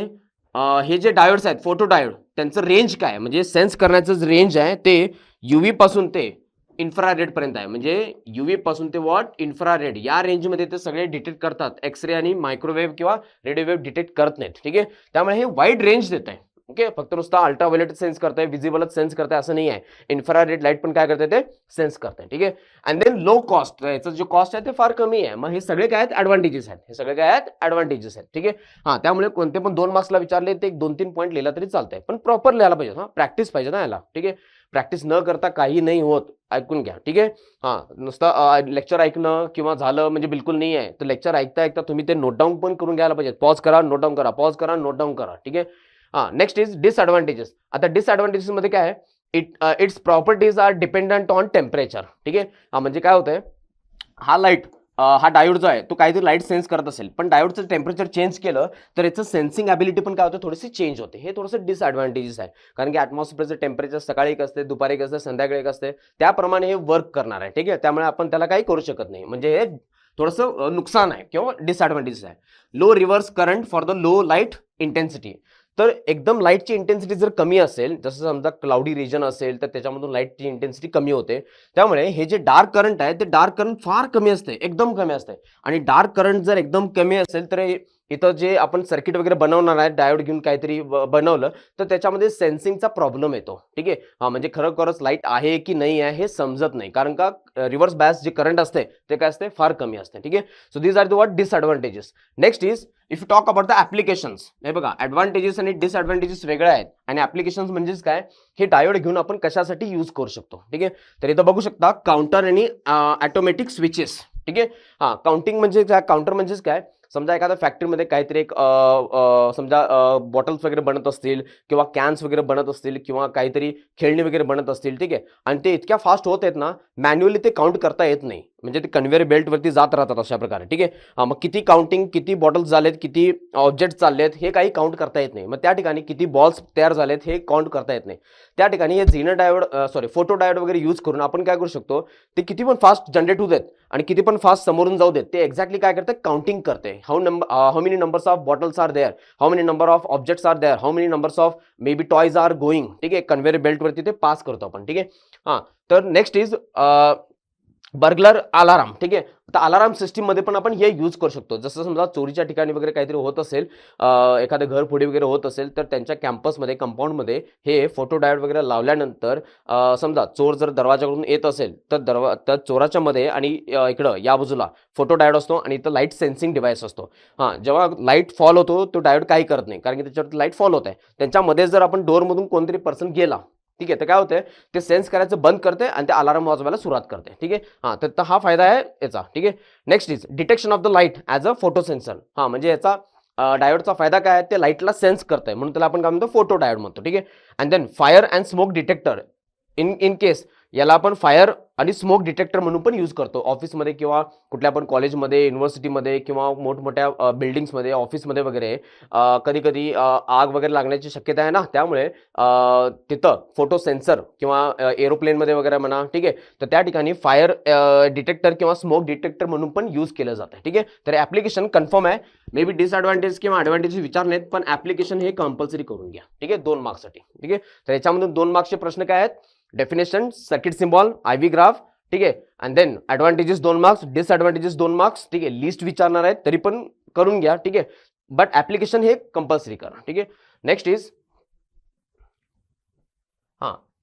हे जे डायोड्स आहेत, फोटो डायोड, त्यांचं रेंज काय, म्हणजे सेन्स करण्याचं रेंज आहे ते युव्ही पासून ते इन्फ्रारेड पर्यंत आहे. म्हणजे युव्ही पासून ते वॉट, इन्फ्रारेड, या रेंजमध्ये ते सगळे डिटेक्ट करतात. एक्सरे आणि मायक्रोवेव्ह किंवा रेडिओवेव्ह डिटेक्ट करत नाहीत, ठीक आहे. त्यामुळे हे वाईड रेंज देत आहे, ओके. फक्त नुसतं अल्ट्राव्हायोलेट सेन्स करताय, विजिबलच सेन्स करताय असं नाही आहे. इन्फ्रारेड लाईट पण काय करते, ते सेन्स करताय, ठीक आहे. अँड देन लो कॉस्ट, याचं जे कॉस्ट आहे ते फार कमी आहे. मग हे सगळे काय आहेत, ऍडव्हान्टेजेस आहेत. हे सगळे काय आहेत, ऍडव्हान्टेजेस आहेत, ठीक आहे. हा, त्यामुळे कोणते पण 2 मार्क्सला विचारले ते 2-3 पॉईंट लिहिला तरी चालतंय, पण प्रॉपर लिहायला पाहिजे. हा, प्रॅक्टिस पाहिजे ना याला, ठीक आहे. प्रॅक्टिस न करता काही नाही होत, ऐकून घ्या, ठीक आहे. हा, नुसतं लेक्चर ऐकणं किंवा झालं म्हणजे बिलकुल नाही आहे. तर लेक्चर ऐकता ऐकता तुम्ही ते नोट डाऊन पण करून घ्यायला पाहिजे. पॉज करा, नोट डाऊन करा, पॉज करा, नोट डाऊन करा, ठीक आहे. हा, नेक्स्ट इज डिसएडव्हान्टेजेस. आता डिसएडव्हान्टेजेस मध्ये काय आहे, its properties are dependent on temperature, ठीक आहे. हा, म्हणजे काय होतंय, हा लाईट, हा डायोड जो आहे तो काहीतरी लाईट सेन्स करत असेल, पण डायोडचं टेम्परेचर चेंज केलं तर याचं सेन्सिंग ॲबिलिटी पण काय होतं, थोडीशी चेंज होते. हे थोडंसं डिसएडव्हान्टेजेस आहे, कारण की ॲटमॉस्फिअरचं टेम्परेचर सकाळी एक असते, दुपारी एक असते, संध्याकाळी एक असते, त्याप्रमाणे हे वर्क करणार आहे, ठीक आहे. त्यामुळे आपण त्याला काही करू शकत नाही. म्हणजे हे थोडंसं नुकसान आहे किंवा डिसएडव्हान्टेजेस आहे. Low reverse current for the low light intensity. तर एकदम लाईटची इंटेन्सिटी जर कमी असेल, जसं समजा क्लाउडी रिजन असेल तर त्याच्यामधून लाईटची इंटेन्सिटी कमी होते. त्यामुळे हे जे डार्क करंट आहे ते डार्क करंट फार कमी असते, एकदम कमी असते. आणि डार्क करंट जर एकदम कमी असेल तर इथं जे आपण सर्किट वगैरे बनवणार आहे, डायोड घेऊन काहीतरी बनवलं तर त्याच्यामध्ये सेन्सिंगचा प्रॉब्लेम येतो, ठीक आहे. हा, म्हणजे खरोखरच लाईट आहे की नाही आहे हे समजत नाही, कारण का रिव्हर्स बायस जे करंट असते ते काय असते, फार कमी असते, ठीक आहे. So these are the what disadvantages. Next is if you talk about the applications. हे बघा, ऍडव्हान्टेजेस आणि डिसएडव्हान्टेजेस वेगळे आहेत. आणि ऍप्लिकेशन्स म्हणजेच काय, हे डायोड घेऊन आपण कशासाठी यूज करू शकतो, ठीक आहे. तर इथं बघू शकता काउंटर आणि ऑटोमॅटिक स्विचेस, ठीक आहे. हा, काउंटिंग म्हणजे काय, काउंटर म्हणजेच काय, समजा एखाद्या फॅक्टरीमध्ये काहीतरी एक समजा बॉटल्स वगैरे बनत असतील किंवा कॅन्स वगैरे बनत असतील किंवा काहीतरी खेळणी वगैरे बनत असतील, ठीक आहे. आणि ते इतक्या फास्ट होत आहेत ना, मॅन्युअली ते काउंट करता येत नाही, म्हणजे ते कन्व्हेअर बेल्टवरती जात राहतात अशा प्रकारे, ठीक आहे. मग किती काउंटिंग, किती बॉटल्स झालेत, किती ऑब्जेक्ट चाललेत हे काही काउंट करता येत नाही. मग त्या ठिकाणी किती बॉल्स तयार झालेत हे काउंट करता येत नाही. त्या ठिकाणी हे झीनर डायोड फोटो डायोड वगैरे यूज करून आपण काय करू शकतो, ते किती पण फास्ट जनरेट होऊ देत आणि किती पण फास्ट समोरून जाऊ देत, ते एक्झॅक्टली काय करते, काउंटिंग करते. How many numbers of bottles are there, how many number of objects are there, how many numbers of may be toys are going, ठीक आहे. कन्व्हेअर बेल्टवरती ते पास करतो आपण, ठीक आहे. हां, तर नेक्स्ट इज बर्गलर अलाराम, ठीक आहे. आता अलाराम सिस्टीम मध्ये पण आपण हे यूज करू शकतो. जसं समजा चोरीच्या ठिकाणी वगैरे काहीतरी होत असेल, एखादं घरफोडी वगैरे होत असेल, तर त्यांच्या कॅम्पसमध्ये, कंपाऊंडमध्ये हे फोटो डायोड वगैरे लावल्यानंतर समजा चोर जर दरवाजाकडून येत असेल तर त्या चोराच्या मध्ये आणि इकडं या बाजूला फोटो डायोड असतो आणि इथं लाईट सेन्सिंग डिव्हाइस असतो. हां, जेव्हा लाईट फॉल होतो तो डायोड काही करत नाही, कारण की त्याच्यावरती लाईट फॉल होत आहे. त्यांच्यामध्ये जर आपण डोअरमधून कोणतरी पर्सन गेला, ठीक आहे. तर काय होतंय, ते सेन्स करायचं बंद करते आणि ते अलार्म वाजवायला सुरुवात करते. ठीक आहे. तर हा फायदा आहे याचा. ठीक आहे. Next is detection of the light as a photo sensor. म्हणजे याचा डायोडचा फायदा काय आहे, ते लाईटला सेन्स करतंय म्हणून त्याला आपण काय म्हणतो, फोटो डायोड म्हणतो. ठीक आहे. And then fire and smoke detector in case, याला आपण फायर आणि स्मोक डिटेक्टर म्हणून पण यूज करतो ऑफिसमध्ये किंवा कुठल्या पण कॉलेजमध्ये, युनिव्हर्सिटीमध्ये किंवा मोठमोठ्या बिल्डिंग्समध्ये, ऑफिसमध्ये वगैरे कधी कधी आग वगैरे लागण्याची शक्यता आहे ना, त्यामुळे तिथं फोटो सेन्सर किंवा एरोप्लेनमध्ये वगैरे म्हणा. ठीक आहे. तर त्या ठिकाणी फायर डिटेक्टर किंवा स्मोक डिटेक्टर म्हणून पण यूज केलं जातं. ठीक आहे. तर ॲप्लिकेशन कन्फर्म आहे. मे बी डिसएडव्हान्टेज किंवा ॲडव्हान्टेज विचारलेत, पण ॲप्लिकेशन हे कंपल्सरी करून घ्या. ठीक आहे. 2 मार्क्ससाठी. ठीक आहे. तर याच्यामधून 2 मार्क्सचे प्रश्न काय आहेत, definition, circuit symbol, IV graph. ठीक आहे. And then advantages 2 marks, disadvantages 2 marks. ठीक आहे. लिस्ट विचारणार आहेत तरी पण करून घ्या. ठीक आहे. बट ॲप्लिकेशन हे कंपल्सरी करा. ठीक आहे. Next is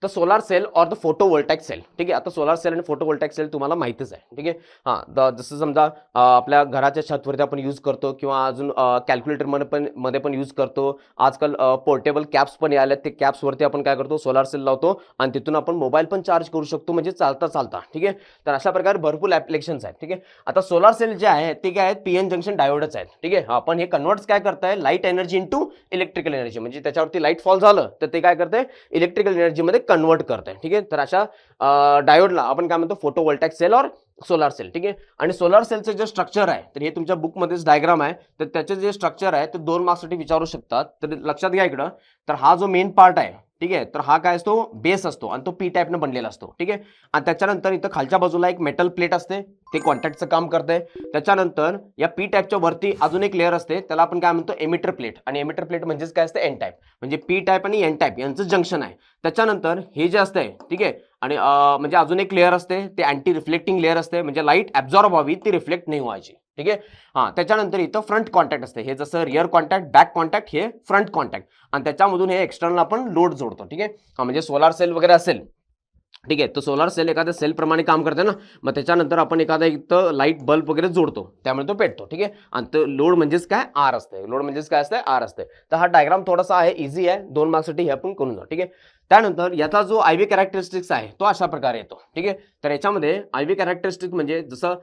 the solar cell or the photovoltaic cell. ठीक आहे. आता सोलार सेल आणि फोटोवोल्टाइक सेल तुम्हाला माहितीच आहे. ठीक आहे. जसं समजा आपल्या घराच्या छतवरती आपण यूज करतो किंवा अजून कॅल्क्युलेटर मध्ये पण यूज करतो. आजकाल पोर्टेबल कॅप्स पण आले, ते कॅप्सवरती आपण काय करतो, सोलार सेल लावतो आणि तिथून आपण मोबाईल पण चार्ज करू शकतो, म्हणजे चालता. ठीक आहे. तर अशा प्रकारे भरपूर ॲप्लिकेशन्स आहेत. ठीक आहे. आता सोलार सेल जे आहे ते काय आहेत, PN जंक्शन डायोडच आहेत. ठीक आहे. पण हे कन्वर्ट्स काय करताय, light energy into electrical energy. म्हणजे त्याच्यावरती लाईट फॉल झालं तर ते काय करते, इलेक्ट्रिकल एनर्जीमध्ये कन्वर्ट करते. ठीक आहे. तर अशा डायोडला आपण काय म्हणतो, फोटोवोल्टाइक सेल और सोलार सेल. ठीक आहे. आणि सोलार सेलचं जे स्ट्रक्चर आहे, तर हे तुमच्या बुकमध्येच डायग्राम आहे. तर त्याचे जे स्ट्रक्चर आहे ते 2 मार्क्ससाठी विचारू शकतात. तर लक्षात घ्या इकडं. तर हा जो मेन पार्ट आहे, ठीक आहे, तर हा काय असतो, बेस असतो आणि तो P टाईपनं बनलेला असतो. ठीक आहे. आणि त्याच्यानंतर इथं खालच्या बाजूला एक मेटल प्लेट असते, ते कॉन्टॅक्टचं काम करते. त्याच्यानंतर या P टाईपच्या वरती अजून एक लेअर असते, त्याला आपण काय म्हणतो, एमिटर प्लेट. आणि एमिटर प्लेट म्हणजेच काय असते, N टाईप. म्हणजे P टाईप आणि N टाईप यांचं जंक्शन आहे. त्याच्यानंतर हे जे असतंय, ठीक आहे, आणि म्हणजे अजून एक लेअर असते, ते अँटी रिफ्लेक्टिंग लेअर असते, म्हणजे लाईट ॲब्झॉर्ब व्हावी, ती रिफ्लेक्ट नाही व्हायची. ठीक आहे. त्याच्यानंतर इथं फ्रंट कॉन्टॅक्ट असते, हे जसं रिअर कॉन्टॅक्ट, बॅक कॉन्टॅक्ट, हे फ्रंट कॉन्टॅक्ट. आणि त्याच्यामधून हे एक्सटर्नल आपण लोड जोडतो. ठीक आहे. म्हणजे सोलार सेल वगैरे असेल, ठीक आहे, तर सोलार सेल एखाद्या सेल प्रमाणे काम करते ना, मग त्याच्यानंतर आपण एखादा इथं लाईट बल्ब वगैरे जोडतो, त्यामुळे तो पेटतो. ठीक आहे. आणि तो लोड म्हणजेच काय, आर असते. लोड म्हणजेच काय असते, आर असते. तर हा डायग्राम थोडासा आहे, इझी आहे, 2 मार्क्ससाठी हे आपण करून जाऊ. ठीक आहे. त्यानंतर याचा जो IV कॅरेक्टरिस्टिक्स आहे तो अशा प्रकारे येतो. ठीक आहे. तर याच्यामध्ये IV कॅरेक्टरिस्टिक्स म्हणजे जसं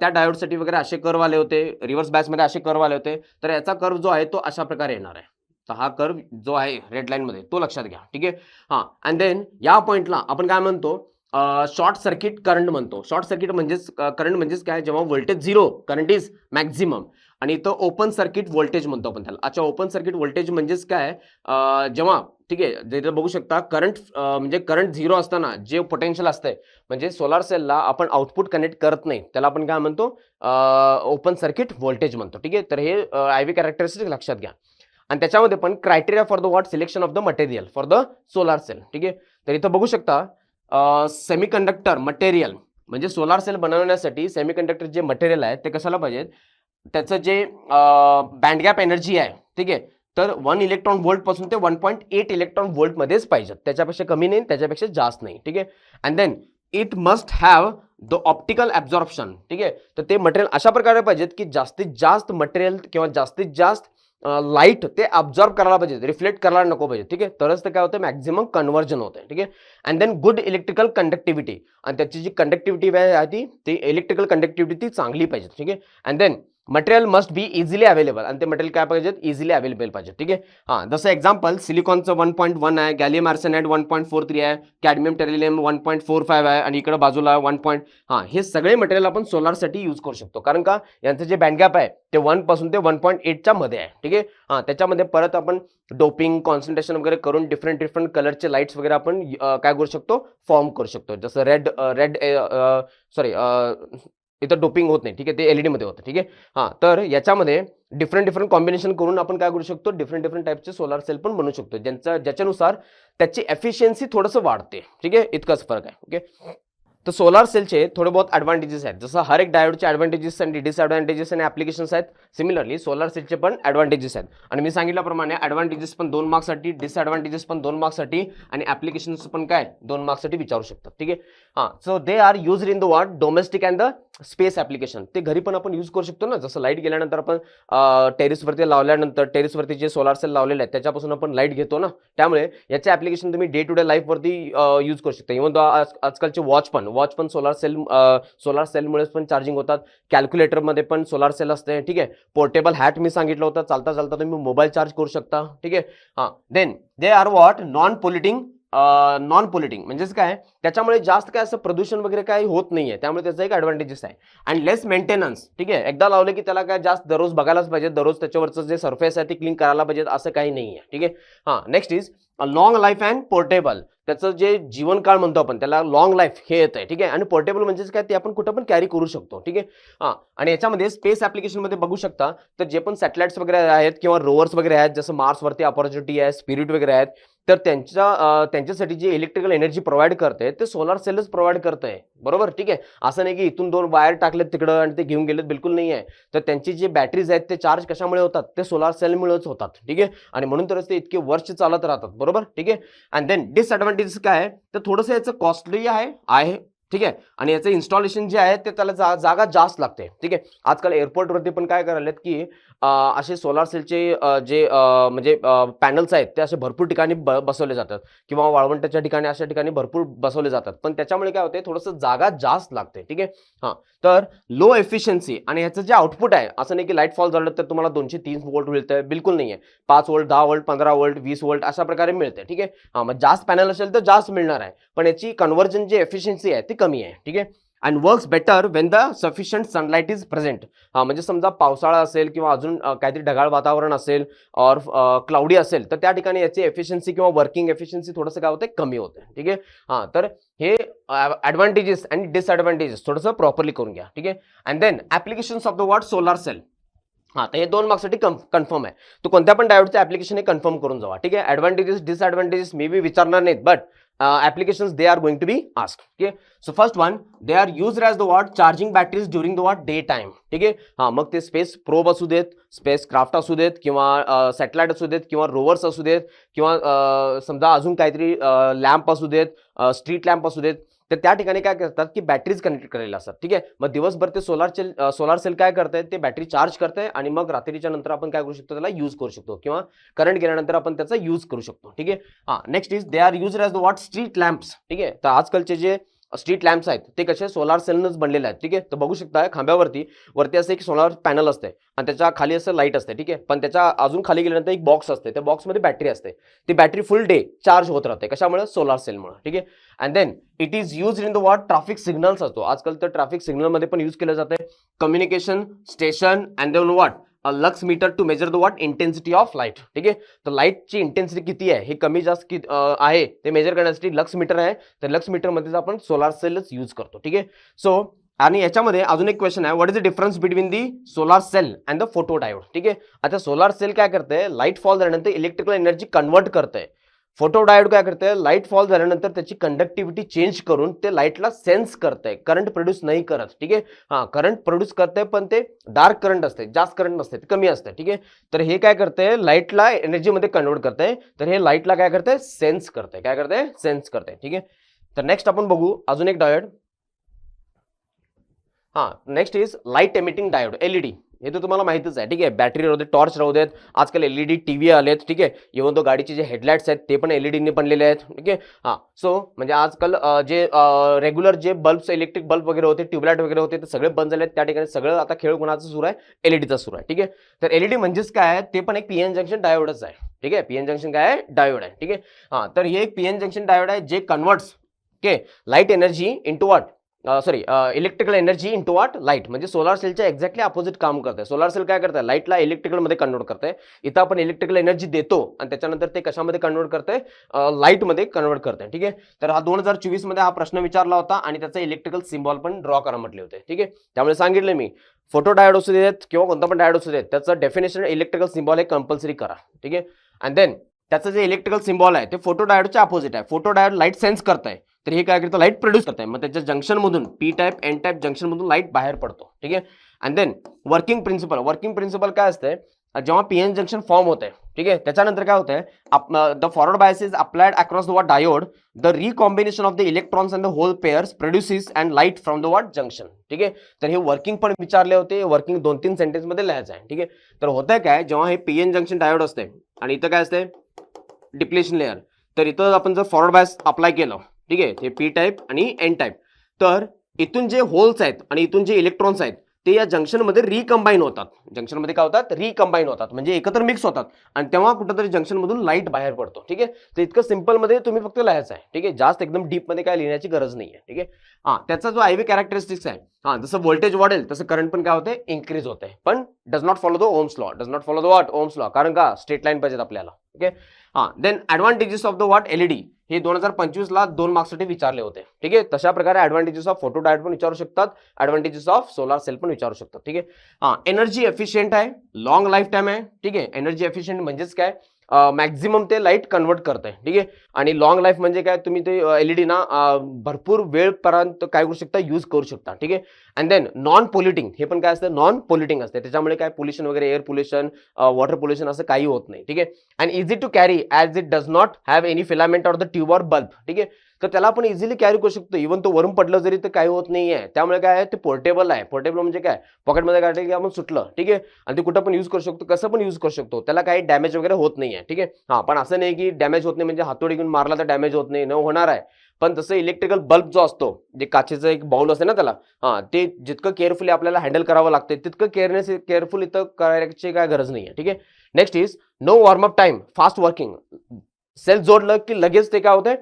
त्या डायोडसाठी वगैरे असे कर्व आले होते, रिव्हर्स बॅचमध्ये असे कर्व आले होते, तर याचा कर्व जो आहे तो अशा प्रकारे येणार आहे. तर हा कर्व जो आहे रेड लाईन मध्ये, तो लक्षात घ्या. ठीक आहे. अँड देन या पॉइंटला आपण काय म्हणतो, शॉर्ट सर्किट करंट म्हणतो. शॉर्ट सर्किट म्हणजेच करंट म्हणजेच काय, जेव्हा व्होल्टेज 0, करंट इज मॅक्झिमम. आणि इथं ओपन सर्किट व्होल्टेज म्हणतो आपण त्याला. अच्छा, ओपन सर्किट व्होल्टेज म्हणजेच काय, जेव्हा, ठीक आहे, जे बघू शकता करंट, म्हणजे करंट 0 असताना जे पोटेन्शियल असतंय, म्हणजे सोलार सेलला आपण आउटपुट कनेक्ट करत नाही, त्याला आपण काय म्हणतो, ओपन सर्किट व्होल्टेज म्हणतो. ठीक आहे. तर हे IV कॅरेक्टरिस्टिक लक्षात घ्या. आणि त्याच्यामध्ये पण criteria for the what, selection of the material for the solar cell. ठीक आहे. तर इथं बघू शकता सेमीकंडक्टर मटेरियल, म्हणजे सोलार सेल बनवण्यासाठी सेमीकंडक्टर जे मटेरियल आहे ते कशाला पाहिजेत, त्याचं जे बँड गॅप एनर्जी आहे, ठीक आहे, तर 1 इलेक्ट्रॉन व्होल्ट पासून ते 1.8 इलेक्ट्रॉन व्होल्ट मध्येच पाहिजेत, त्याच्यापेक्षा कमी नाही, त्याच्यापेक्षा जास्त नाही. ठीक आहे. And then it must have the optical absorption. ठीक आहे. तर ते मटेरियल अशा प्रकारे पाहिजेत की जास्तीत जास्त मटेरियल किंवा जास्तीत जास्त लाईट ते अब्झॉर्ब करायला पाहिजे, रिफ्लेक्ट करायला नको पाहिजे. ठीक आहे. तरच ते काय होतं, मॅक्झिमम कन्व्हर्जन होतं. ठीक आहे. And then good electrical conductivity, आणि त्याची जी कंडक्टिव्हिटी आहे ती इलेक्ट्रिकल कंडक्टिव्हिटी चांगली पाहिजे. ठीक आहे. And then material must be easily available, आणि ते मटेरियल काय पाहिजे, इझिली अवेलेबल पाहिजे. ठीक आहे. जसं एक्झाम्पल सिलिकॉनचं 1.1 आहे, गॅलियम आर्सेनाइड 1.43 आहे, कॅडमियम टेरिलियम 1.45 आहे, आणि इकडे बाजूला 1. हे सगळे मटेरियल आपण सोलारसाठी यूज करू शकतो, कारण का यांचं जे बँडगॅप आहे ते 1 पासून ते 1.8च्या मध्ये आहे. ठीक आहे. त्याच्यामध्ये परत आपण डोपिंग, कॉन्सन्ट्रेशन वगैरे करून डिफरंट कलरचे लाईट्स वगैरे आपण काय करू शकतो, फॉर्म करू शकतो. जसं रेड सॉरी, इथं डोपिंग होत नाही. ठीक आहे. ते LED मध्ये होतं. ठीक आहे. तर याच्यामध्ये डिफरंट कॉम्बिनेशन करून आपण काय करू शकतो, डिफरंट टाईपचे सोलार सेल पण बनवू शकतो, ज्याच्यानुसार त्याची एफिशियन्सी थोडंसं वाढते. ठीक आहे. इतकाच फरक आहे. ओके. तर सोलार सेलचे थोडे बहुत ॲडव्हान्टेजेस आहेत, जसं हर एक डायोडचे ॲडव्हान्टेजेस आणि डिसएडव्हान्टेजेस आणि ॲप्लिकेशन्स आहेत. सिमिलरली सोलार सेलचे पण ॲडव्हान्टेजेस आहेत, आणि मी सांगितल्याप्रमाणे ॲडव्हान्टेजेस पण 2 मार्क्ससाठी, डिसएडव्हान्टेजेस पण 2 मार्क्ससाठी, आणि ॲप्लिकेशन्स पण काय 2 मार्क्ससाठी विचारू शकतात. ठीक आहे. So they are used in the what, domestic and the space application ते घरी पण आपण यूज करू शकतो ना. जसं लाईट गेल्यानंतर आपण टेरेसवरती लावल्यानंतर टेरेसवरती जे सोलार सेल लावलेले आहेत त्याच्यापासून आपण लाईट घेतो ना. त्यामुळे याचे ऍप्लिकेशन तुम्ही डे टू डे लाईफवरती यूज करू शकता. इव्हन आजकालचे वॉच पण सोलार सेलमुळेच पण चार्जिंग होतात. कॅल्क्युलेटरमध्ये पण सोलार सेल असते. ठीक आहे. पोर्टेबल हॅट मी सांगितलं होतं, चालता चालता तुम्ही मोबाईल चार्ज करू शकता. ठीक आहे. हां, then they are what non polluting म्हणजेच काय, त्याच्यामुळे जास्त काय असं प्रदूषण वगैरे काही होत नाहीये. त्यामुळे त्याचा एक ऍडव्हान्टेजेस आहे. And less maintenance. ठीक आहे. एकदा लावले की त्याला काय जास्त दररोज बघायलाच पाहिजे, दररोज त्याच्यावरचं जे सरफेस आहे ते क्लीन करायला पाहिजे, असं काही नाहीये. ठीक आहे. हां, next is long life and portable. त्याचं जे जीवनकाळ म्हणतो आपण त्याला लॉंग लाईफ हे येत आहे. ठीक आहे. आणि पोर्टेबल म्हणजेच काय, ते आपण कुठं पण कॅरी करू शकतो. ठीक आहे. हां, आणि याच्यामध्ये स्पेस ऍप्लिकेशनमध्ये बघू शकता तर जे पण सॅटेलाइट्स वगैरे आहेत किंवा रोवर्स वगैरे आहेत, जसं मार्सवरती अपॉर्च्युनिटी आहे, स्पिरिट वगैरे आहेत, तर त्यांच्यासाठी जे इलेक्ट्रिकल एनर्जी प्रोव्हाइड करते ते सोलार सेलच प्रोव्हाइड करते. बरोबर. ठीक आहे. असं नाही की इथून 2 वायर टाकलेत तिकडं आणि ते घेऊन गेलेत, बिलकुल नाही आहे. तर त्यांची जे बॅटरीज आहेत ते चार्ज कशामुळे होतात, ते सोलार सेलमुळेच होतात. ठीक आहे. आणि म्हणून तरच ते इतके वर्ष चालत राहतात. बरोबर. ठीक आहे. अँड देन डिसएडव्हान्टेजेस काय आहे, तर थोडंसं याचं कॉस्टली आहे. ठीक आहे. आणि याचं इन्स्टॉलेशन जे आहे ते त्याला जागा जास्त लागते. ठीक आहे. आजकाल एअरपोर्टवरती पण काय करायलेत की असे सोलार सेलचे जे म्हणजे पॅनल्स आहेत ते असे भरपूर ठिकाणी बसवले जातात किंवा वाळवंटाच्या ठिकाणी अशा ठिकाणी भरपूर बसवले जातात. पण त्याच्यामुळे काय होते, थोडंसं जागा जास्त लागते. ठीक आहे. हां, तर लो एफिशियन्सी आणि ह्याचं जे आउटपुट आहे, असं नाही की लाईट फॉल झालं तर तुम्हाला 230 वोल्ट मिळतंय, बिलकुल नाही आहे. 5 वोल्ट, 10 वोल्ट, 15 वोल्ट, 20 वोल्ट अशा प्रकारे मिळते. ठीक आहे. हां, मग जास्त पॅनल असेल तर जास्त मिळणार आहे, पण याची कन्व्हर्जन जी एफिशियन्सी आहे ती कमी आहे. ठीक आहे. And works better Wien the sufficient sunlight is present. हा, म्हणजे समजा पावसाळा असेल किंवा अजून काहीतरी ढगाळ वातावरण असेल और क्लाउडी असेल तर त्या ठिकाणी याची एफिशियन्सी किंवा वर्किंग एफिशियन्सी थोडंसं काय होते, कमी होते. ठीक आहे. हां, तर हे ऍडव्हान्टेजेस आणि डिसएडव्हान्टेजेस थोडंसं प्रॉपरली करून घ्या. ठीक आहे. And then applications of the word solar cell. हां, तर हे 2 मार्क्ससाठी कन्फर्म आहे. तो कोणत्या पण डायोडचं ऍप्लिकेशन हे कन्फर्म करून जावा. ठीक आहे. ऍडव्हान्टेजेस डिसएडव्हान्टेजेस मे बी विचारणार नाहीत, but applications they are going to be asked. Okay, so first one, they are used as the what charging batteries during the what day time. ठीक आहे. हां, मग ते स्पेस प्रोब असू देत, space craft असू देत किंवा सॅटेलाइट असू देत किंवा रोवर्स असू देत किंवा समजा अजून काहीतरी लॅम्प असू देत, स्ट्रीट लॅम्प असू देत, तर त्या ठिकाणी काय करतात की बॅटरीज कनेक्ट केलेल्या असतात. ठीक आहे. मग दिवसभर ते सोलार सेल काय करताय, ते बॅटरी चार्ज करताय आणि मग रात्रीच्या नंतर आपण काय करू शकतो, त्याला यूज करू शकतो किंवा करंट गेल्यानंतर आपण त्याचा यूज करू शकतो. ठीक आहे. हां, next is they are use as the what street lamps. ठीक आहे. तर आजकालचे जे स्ट्रीट लॅम्प्स आहेत ते कसे सोलार सेलनच बनलेले आहेत. ठीक आहे. तर बघू शकता खांब्यावरती वरती असं एक सोलार पॅनल असते आणि त्याच्या खाली असं लाईट असते. ठीक आहे. पण त्याच्या अजून खाली गेल्यानंतर एक बॉक्स असते, त्या बॉक्समध्ये बॅटरी असते. ती बॅटरी फुल डे चार्ज होत राहते. कशामुळे, सोलार सेलमुळे. ठीक आहे. And then it is use in the what traffic signals असतो. आजकाल तर ट्रॅफिक सिग्नलमध्ये पण यूज केलं जाते. Communication station and then what lux meter to measure the what intensity of light. ठीक आहे. तर लाईटची इंटेन्सिटी किती आहे, हे कमी जास्त आहे ते मेजर करण्यासाठी लक्स मीटर आहे. तर लक्स मीटरमध्येच आपण सोलार सेलच यूज करतो. ठीक आहे. सो आणि याच्यामध्ये अजून एक क्वेश्चन आहे, what is the difference between the solar cell and the photo diode. ठीक आहे. आता सोलार सेल काय करते, लाईट फॉल झाल्यानंतर इलेक्ट्रिकल एनर्जी कन्वर्ट करते. फोटो डायोड काय करते, लाईट फॉल झाल्यानंतर त्याची कंडक्टिव्हिटी चेंज करून ते लाईटला सेन्स करते, करंट प्रोड्यूस नाही करत. ठीक आहे. हां, करंट प्रोड्यूस करते पण ते डार्क करंट असते, जास्त करंट नसते, कमी असते. ठीक आहे. तर हे काय करते, लाईटला एनर्जीमध्ये कन्वर्ट करते. तर हे लाईटला काय करते, सेन्स करते. काय करते, सेन्स करते. ठीक आहे. तर नेक्स्ट आपण बघू अजून एक डायोड. हां, next is light emitting diode, LED. हे तर तुम्हाला माहितीच आहे. ठीक आहे. बॅटरी राहू देत, टॉर्च राहू देत, आजकाल एलईडी टीव्ही आलेत. ठीक आहे. इव्हन तो गाडीचे जे हेडलाइट्स आहेत ते पण एलईडीने बनलेले आहेत. ठीक आहे. हां, सो म्हणजे आजकाल जे रेग्युलर जे बल्ब्स, इलेक्ट्रिक बल्ब वगैरे होते, ट्यूबलाईट वगैरे होते, ते सगळे बंद झालेत. त्या ठिकाणी सगळं आता खेळ कोणाचा सुरू आहे, एलईडीचा सुरू आहे. ठीक आहे. तर एलईडी म्हणजेच काय आहे, ते पण एक पीएन जंक्शन डायोडच आहे. ठीक आहे. पीएन जंक्शन काय आहे, डायोड आहे. ठीक आहे. हां, तर हे एक पीएन जंक्शन डायोड आहे जे converts light energy into what electrical energy into what light. म्हणजे सोलार सेलच्या एक्झॅक्टली अपोजिट काम करते. सोलार सेल काय करते, लाईटला इलेक्ट्रिकलमध्ये कन्वर्ट करते. इथं आपण इलेक्ट्रिकल एनर्जी देतो आणि त्याच्यानंतर ते कशामध्ये कन्वर्ट करते, लाईटमध्ये कन्वर्ट करते. ठीक आहे. तर हा 2024 मध्ये हा प्रश्न विचारला होता आणि त्याचा इलेक्ट्रिकल सिम्बॉल पण ड्रॉ करा म्हटले होते. ठीक आहे. त्यामुळे सांगितलं मी, फोटो डायोड असू देत किंवा कोणता पण डायोड असू देत, त्याचं डेफिनेशन इलेक्ट्रिकल सिम्बॉल हे कंपल्सरी करा. ठीक आहे. अँड देन त्याचं जे इलेक्ट्रिकल सिम्बॉल आहे ते फोटो डायोडच्या अपोजिट आहे. फोटो डायोड लाईट सेन्स करताय, तर हे काय करतं, लाईट प्रोड्यूस करताय. मग त्याच्या जंक्शनमधून पी टाईप एन टाईप जंक्शनमधून लाईट बाहेर पडतो. ठीक आहे. अँड देन वर्किंग प्रिन्सिपल काय असतंय, जेव्हा पीएन जंक्शन फॉर्म होत आहे ठीक आहे. त्याच्यानंतर काय होतंय, the forward bias is applied across the what diode, the recombination of the electrons and the hole pairs produces and light from the what junction. ठीक आहे. तर हे वर्किंग पण विचारले होते, वर्किंग 2-3 सेंटेन्स मध्ये लिहायचं आहे. ठीक आहे. तर होतंय काय, जेव्हा हे पीएन जंक्शन डायोड असते आणि इथं काय असते डिप्लेशन लेअर, तर इथं आपण जर फॉरवर्ड बायस अप्लाय केलं, ठीक आहे, ते पी टाईप आणि एन टाईप, तर इथून जे होल्स आहेत आणि इथून जे इलेक्ट्रॉन्स आहेत ते या जंक्शनमध्ये रिकंबाईन होतात. जंक्शनमध्ये काय होतात, रिकंबाईन होतात, म्हणजे एकत्र मिक्स होतात आणि तेव्हा कुठेतरी जंक्शनमधून लाईट बाहेर पडतो. ठीक आहे. तर इतकं सिंपल मध्ये तुम्ही फक्त लिहायचं आहे. ठीक आहे. जास्त एकदम डीप मध्ये काय लिहिण्याची गरज नाही आहे. ठीक आहे. त्याचा जो आयव्ही कॅरेक्टरिस्टिक्स आहे, जसं व्होल्टेज वाढेल तसं करंट पण काय होते, इन्क्रीज होते, पण does not follow the Ohm's law, does not follow the what Ohm's law, कारण का स्ट्रेट लाईन पाहिजेत आपल्याला. Okay. Then advantages of the what LED, हे 2025 ला 2 मार्क्ससाठी विचारले होते. ठीक आहे. तशा प्रकारे ऍडव्हान्टेजेस ऑफ फोटो डायोड पण विचारू शकतात, ऍडव्हान्टेजेस ऑफ सोलार सेल पण विचारू शकतात. ठीक आहे. एनर्जी एफिशियंट आहे, लॉंग लाईफ टाइम आहे. ठीक आहे. एनर्जी एफिशियंट म्हणजेच काय, मॅक्झिमम ते लाईट कन्वर्ट करत आहे. ठीक आहे. आणि लॉंग लाईफ म्हणजे काय, तुम्ही ते एलईडी ना भरपूर वेळपर्यंत काय करू शकता, यूज करू शकता. ठीक आहे. अँड देन नॉन पोल्युटिंग, हे पण काय असतं, नॉन पोल्युटिंग असते, त्याच्यामुळे काय पोल्युशन वगैरे, एअर पोल्युशन, वॉटर पोल्युशन असं काही होत नाही. ठीक आहे. And easy to carry as it does not have any filament or the tube or bulb. ठीक आहे. तर त्याला आपण इझिली कॅरी करू शकतो, इव्हन तो वरून पडलं जरी तर काही होत नाही आहे. त्यामुळे काय आहे, ते पोर्टेबल आहे. पोर्टेबल म्हणजे काय, पॉकेटमध्ये काढलं की आपण सुटलं. ठीक आहे. आणि ते कुठं पण यूज करू शकतो, कसं पण यूज करू शकतो, त्याला काही डॅमेज वगैरे होत नाही आहे. ठीक आहे. पण असं नाही की डॅमेज होत नाही म्हणजे हातोडी घेऊन मारला तर डॅमेज होत नाही, न होणार आहे. पण तसं इलेक्ट्रिकल बल्ब जो असतो, जे काचेचं एक बाउल असते ना त्याला, ते जितकं केअरफुली आपल्याला हँडल करावं लागते तितकं केअरफुल इथं करायची काय गरज नाही आहे. ठीक आहे. Next is no warmup time, fast working. Cell जोडलं की लगेच ते काय होतंय,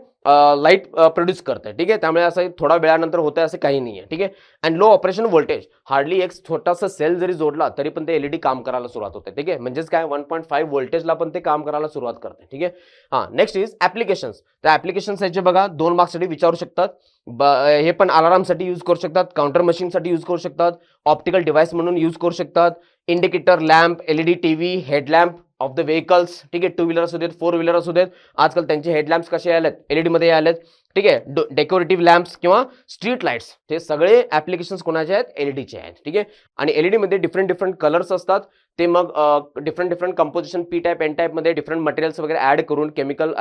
लाईट प्रोड्यूस करते. ठीक आहे. त्यामुळे असं थोडा वेळानंतर होतं असं काही नाही आहे. ठीक आहे. And low operation voltage, hardly एक छोटासा सेल जरी जोडला तरी पण ते एलईडी काम करायला सुरुवात होते. ठीक आहे. म्हणजेच काय 1.5 व्होल्टेजला पण ते काम करायला सुरुवात करते. ठीक आहे. Next is applications. त्या ऍप्लिकेशन्स याचे बघा 2 मार्क्ससाठी विचारू शकतात. हे पण अलार्मसाठी यूज करू शकतात, काउंटर मशीनसाठी यूज करू शकतात, ऑप्टिकल डिव्हाइस म्हणून यूज करू शकतात, indicator, lamp, LED TV, headlamp of the vehicles. ठीक आहे. 2 व्हीलर असू देत, 4 व्हीलर असू देत, आजकाल त्यांचे हेडलॅम्प्स कसे आलेत, एलईडी मध्ये आलेत. ठीक आहे. डेकोरेटिव्ह लॅम्प्स किंवा स्ट्रीट लाईट्स, हे सगळे ऍप्लिकेशन्स कोणाचे आहेत, एलईडीचे आहेत. ठीक आहे. आणि एलईडी मध्ये डिफरंट कलर्स असतात, ते मग different composition, P type, N type मध्ये डिफरंट मटेरियल्स वगैरे ऍड करून, केमिकल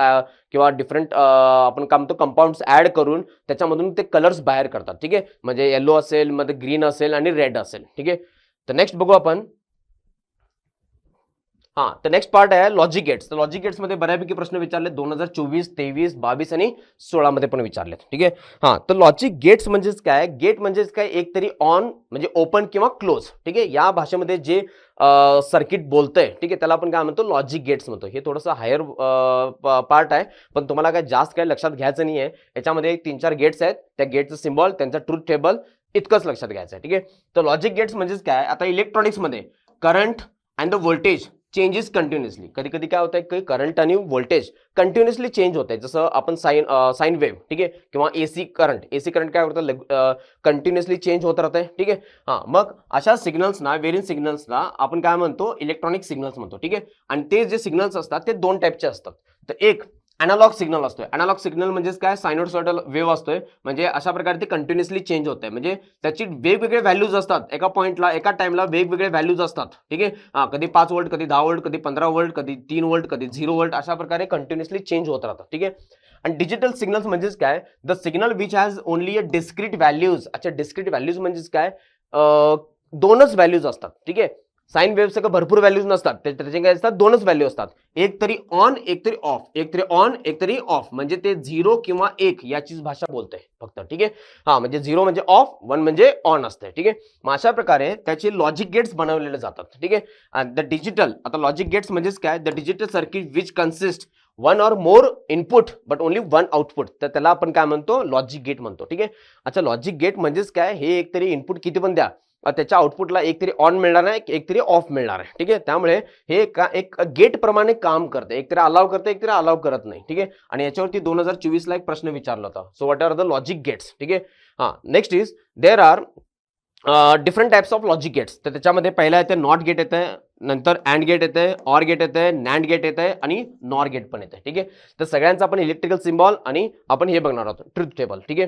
किंवा डिफरंट आपण काय म्हणतो कंपाऊंड्स ऍड करून त्याच्यामधून ते कलर्स बाहेर करतात. ठीक आहे. म्हणजे येलो असेल, मध्ये ग्रीन असेल आणि रेड असेल. ठीक आहे. तर नेक्स्ट बघू आपण. तर नेक्स्ट पार्ट आहे लॉजिक गेट्स. तर लॉजिक गेट्स मध्ये बऱ्यापैकी प्रश्न विचारले 2024, 23, 22 आणि 16 मध्ये पण विचारलेत. ठीक आहे. तर लॉजिक गेट्स म्हणजेच काय, गेट म्हणजेच काय, एक तरी ऑन म्हणजे ओपन किंवा क्लोज. ठीक आहे. या भाषेमध्ये जे सर्किट बोलतंय, ठीक आहे, त्याला आपण काय म्हणतो, लॉजिक गेट्स म्हणतो. हे थोडंसं हायर पार्ट आहे, पण तुम्हाला काय जास्त काय लक्षात घ्यायचं नाही आहे. याच्यामध्ये 3-4 गेट्स आहेत, त्या गेटचं सिम्बॉल, त्यांचा ट्रूथ टेबल, इतकंच लक्षात घ्यायचं आहे. ठीक आहे. तर लॉजिक गेट्स म्हणजेच काय, आता इलेक्ट्रॉनिक्समध्ये current and the voltage changes continuously. कधी कधी काय होतं की करंट आणि व्होल्टेज कंटिन्युअसली चेंज होत आहे, जसं आपण साइन वेव्ह. ठीक आहे. किंवा एसी करंट काय होतं, कंटिन्युअसली चेंज होत राहते. ठीक आहे. मग अशा सिग्नल्सना, वेरियंट सिग्नल्सना आपण काय म्हणतो, इलेक्ट्रॉनिक सिग्नल्स म्हणतो. ठीक आहे. आणि ते जे सिग्नल्स असतात ते 2 टाईपचे असतात. तर एक अॅनालॉग सिग्नल असतोय. अॅनालॉग सिग्नल म्हणजेच काय, सायनोसॉइडल वेव्ह असतोय, म्हणजे अशा प्रकारे ते कंटिन्युअसली चेंज होत आहे, म्हणजे त्याची वेगवेगळे व्हॅल्यूज असतात, एका पॉईंटला, एका टाइमला वेगवेगळे व्हॅल्यूज असतात. ठीक आहे. कधी 5 व्होल्ट, कधी 10 व्होल्ट, कधी 15 व्होल्ट, कधी 3 व्होल्ट, कधी 0 व्होल्ट, अशा प्रकारे कंटिन्युअसली चेंज होत राहतात. ठीक आहे. आणि डिजिटल सिग्नल्स म्हणजेच काय, the signal which has only a discrete values. अच्छा, डिस्क्रीट व्हॅल्यूज म्हणजेच काय, 2च व्हॅल्यूज असतात. ठीक आहे. साइन वेव्ह सगळं भरपूर व्हॅल्यूज नसतात, त्याचे काय असतात, 2च व्हॅल्यू असतात, एक तरी ऑन, एक तरी ऑफ, एक तरी ऑन, एक तरी ऑफ, म्हणजे ते 0 किंवा 1 याचीच भाषा बोलतोय फक्त. ठीक आहे. म्हणजे 0 म्हणजे ऑफ, 1 म्हणजे ऑन असते. ठीक आहे. मग अशा प्रकारे त्याचे लॉजिक गेट्स बनवलेले जातात. ठीक आहे. द डिजिटल, आता लॉजिक गेट्स म्हणजेच काय, the digital circuit which consist 1 or more input but only 1 output, तर त्याला आपण काय म्हणतो, लॉजिक गेट म्हणतो. ठीक आहे. अच्छा, लॉजिक गेट म्हणजेच काय, हे एक तरी इनपुट किती पण द्या, त्याच्या आउटपुटला एक तरी ऑन मिळणार आहे, एक तरी ऑफ मिळणार आहे. ठीक आहे. त्यामुळे हे एक गेट प्रमाणे काम करते, एक तरी अलाव करते, एक तरी अलाव करत नाही. ठीक आहे. आणि याच्यावरती 2024 ला एक प्रश्न विचारला होता. So what are the logic gates. ठीक आहे. Next is there are different types of logic gates. तर त्याच्यामध्ये पहिला येते नॉट गेट येते, नंतर अँड गेट येते, ऑर गेट येते, नॅन्ड गेट येते आणि नॉर गेट पण येते. ठीक आहे. तर सगळ्यांचा आपण इलेक्ट्रिकल सिम्बॉल आणि आपण हे बघणार आहोत, ट्रूथ टेबल. ठीक आहे.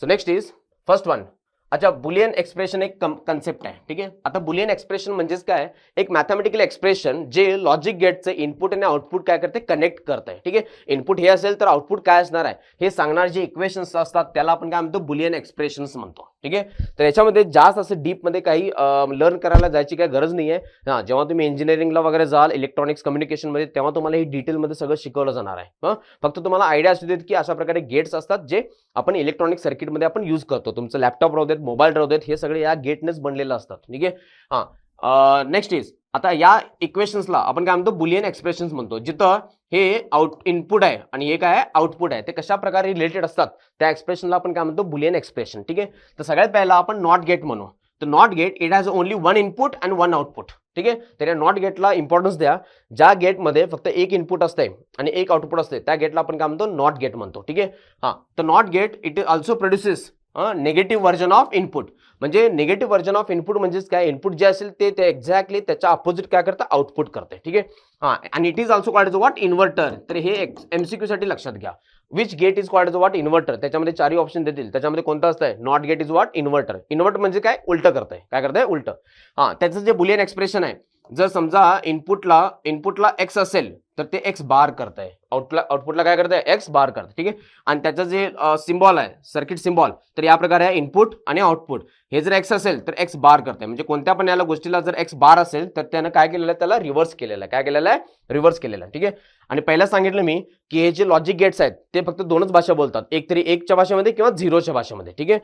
So next is first one, अच्छा, बुलियन एक्सप्रेशन एक कन्सेप्ट आहे. ठीक आहे, आता बुलियन एक्सप्रेशन म्हणजेच काय, एक मॅथमॅटिकल एक्सप्रेशन जे लॉजिक गेटचं इनपुट आणि आउटपुट काय करते, कनेक्ट करते. ठीक आहे, इनपुट हे असेल तर आउटपुट काय असणार आहे हे सांगणार जे इक्वेशन्स असतात त्याला आपण काय म्हणतो, बुलियन एक्सप्रेशन्स म्हणतो. ठीक आहे, तर याच्यामध्ये जास्त असं डीपमध्ये काही लर्न करायला जायची काही गरज नाही आहे. हां, जेव्हा तुम्ही इंजिनिअरिंगला वगैरे जाल इलेक्ट्रॉनिक्स कम्युनिकेशनमध्ये तेव्हा तुम्हाला ही डिटेलमध्ये सगळं शिकवलं जाणार आहे. फक्त तुम्हाला आयडिया असू देत की अशा प्रकारे गेट्स असतात जे आपण इलेक्ट्रॉनिक सर्किटमध्ये आपण यूज करतो. तुमचं लॅपटॉप राहू देत, मोबाईल राहू देत, हे सगळे या गेटनेच बनलेलं असतात. ठीक आहे, हां. नेक्स्ट इज, आता या इक्वेशन्सला आपण काय म्हणतो, बुलियन एक्सप्रेशन्स म्हणतो, जिथं हे इनपुट आहे आणि हे काय आउटपुट आहे ते कशा प्रकारे रिलेटेड असतात त्या एक्सप्रेशनला आपण काय म्हणतो, बुलियन एक्सप्रेशन. ठीक आहे, तर सगळ्यात पहिला आपण नॉट गेट म्हणू. तर not get it has only one input and one output. ठीक आहे, तर या नॉट गेटला इम्पॉर्टन्स द्या. ज्या गेटमध्ये फक्त एक इनपुट असते आणि एक आउटपुट असते त्या गेटला आपण काय म्हणतो, नॉट गेट म्हणतो. ठीक आहे, हां. तर not get it also produces negative version of input. म्हणजे नेगेटिव्ह व्हर्जन ऑफ इनपुट म्हणजेच काय, इनपुट जे असेल ते एक्झॅक्टली त्याच्या अपोजिट काय करतं, आउटपुट करते. ठीक आहे, हां. आणि it is also called as what, inverter. तर हे एमसीक्यू साठी लक्षात घ्या. Which gate is called as what, inverter. त्याच्यामध्ये चारही ऑप्शन देतील, त्याच्यामध्ये कोणतं असतंय, not gate is what, inverter. Inverter म्हणजे काय, उलट करतंय, काय करतंय, उलट. हां, त्याचं जे बुलियन एक्सप्रेशन आहे, जर समजा इनपुटला एक्स असेल तर ते एक्स बार करतंय, आउटपुटला काय करतंय, एक्स बार करतंय. ठीक आहे, आणि त्याचं जे सिम्बॉल आहे, सर्किट सिम्बॉल, तर या प्रकारे आहे इनपुट आणि आउटपुट. हे जर एक्स असेल तर एक्स बार करतंय. म्हणजे कोणत्या पण याला गोष्टीला जर एक्स बार असेल तर त्यानं काय केलेलं आहे, त्याला रिव्हर्स केलेलं आहे. काय केलेलं आहे, रिव्हर्स केलेलं आहे. ठीक आहे, आणि पहिला सांगितलं मी की हे जे लॉजिक गेट्स आहेत ते फक्त दोनच भाषा बोलतात, एक तरी एकच्या भाषेमध्ये किंवा झिरोच्या भाषेमध्ये. ठीक आहे,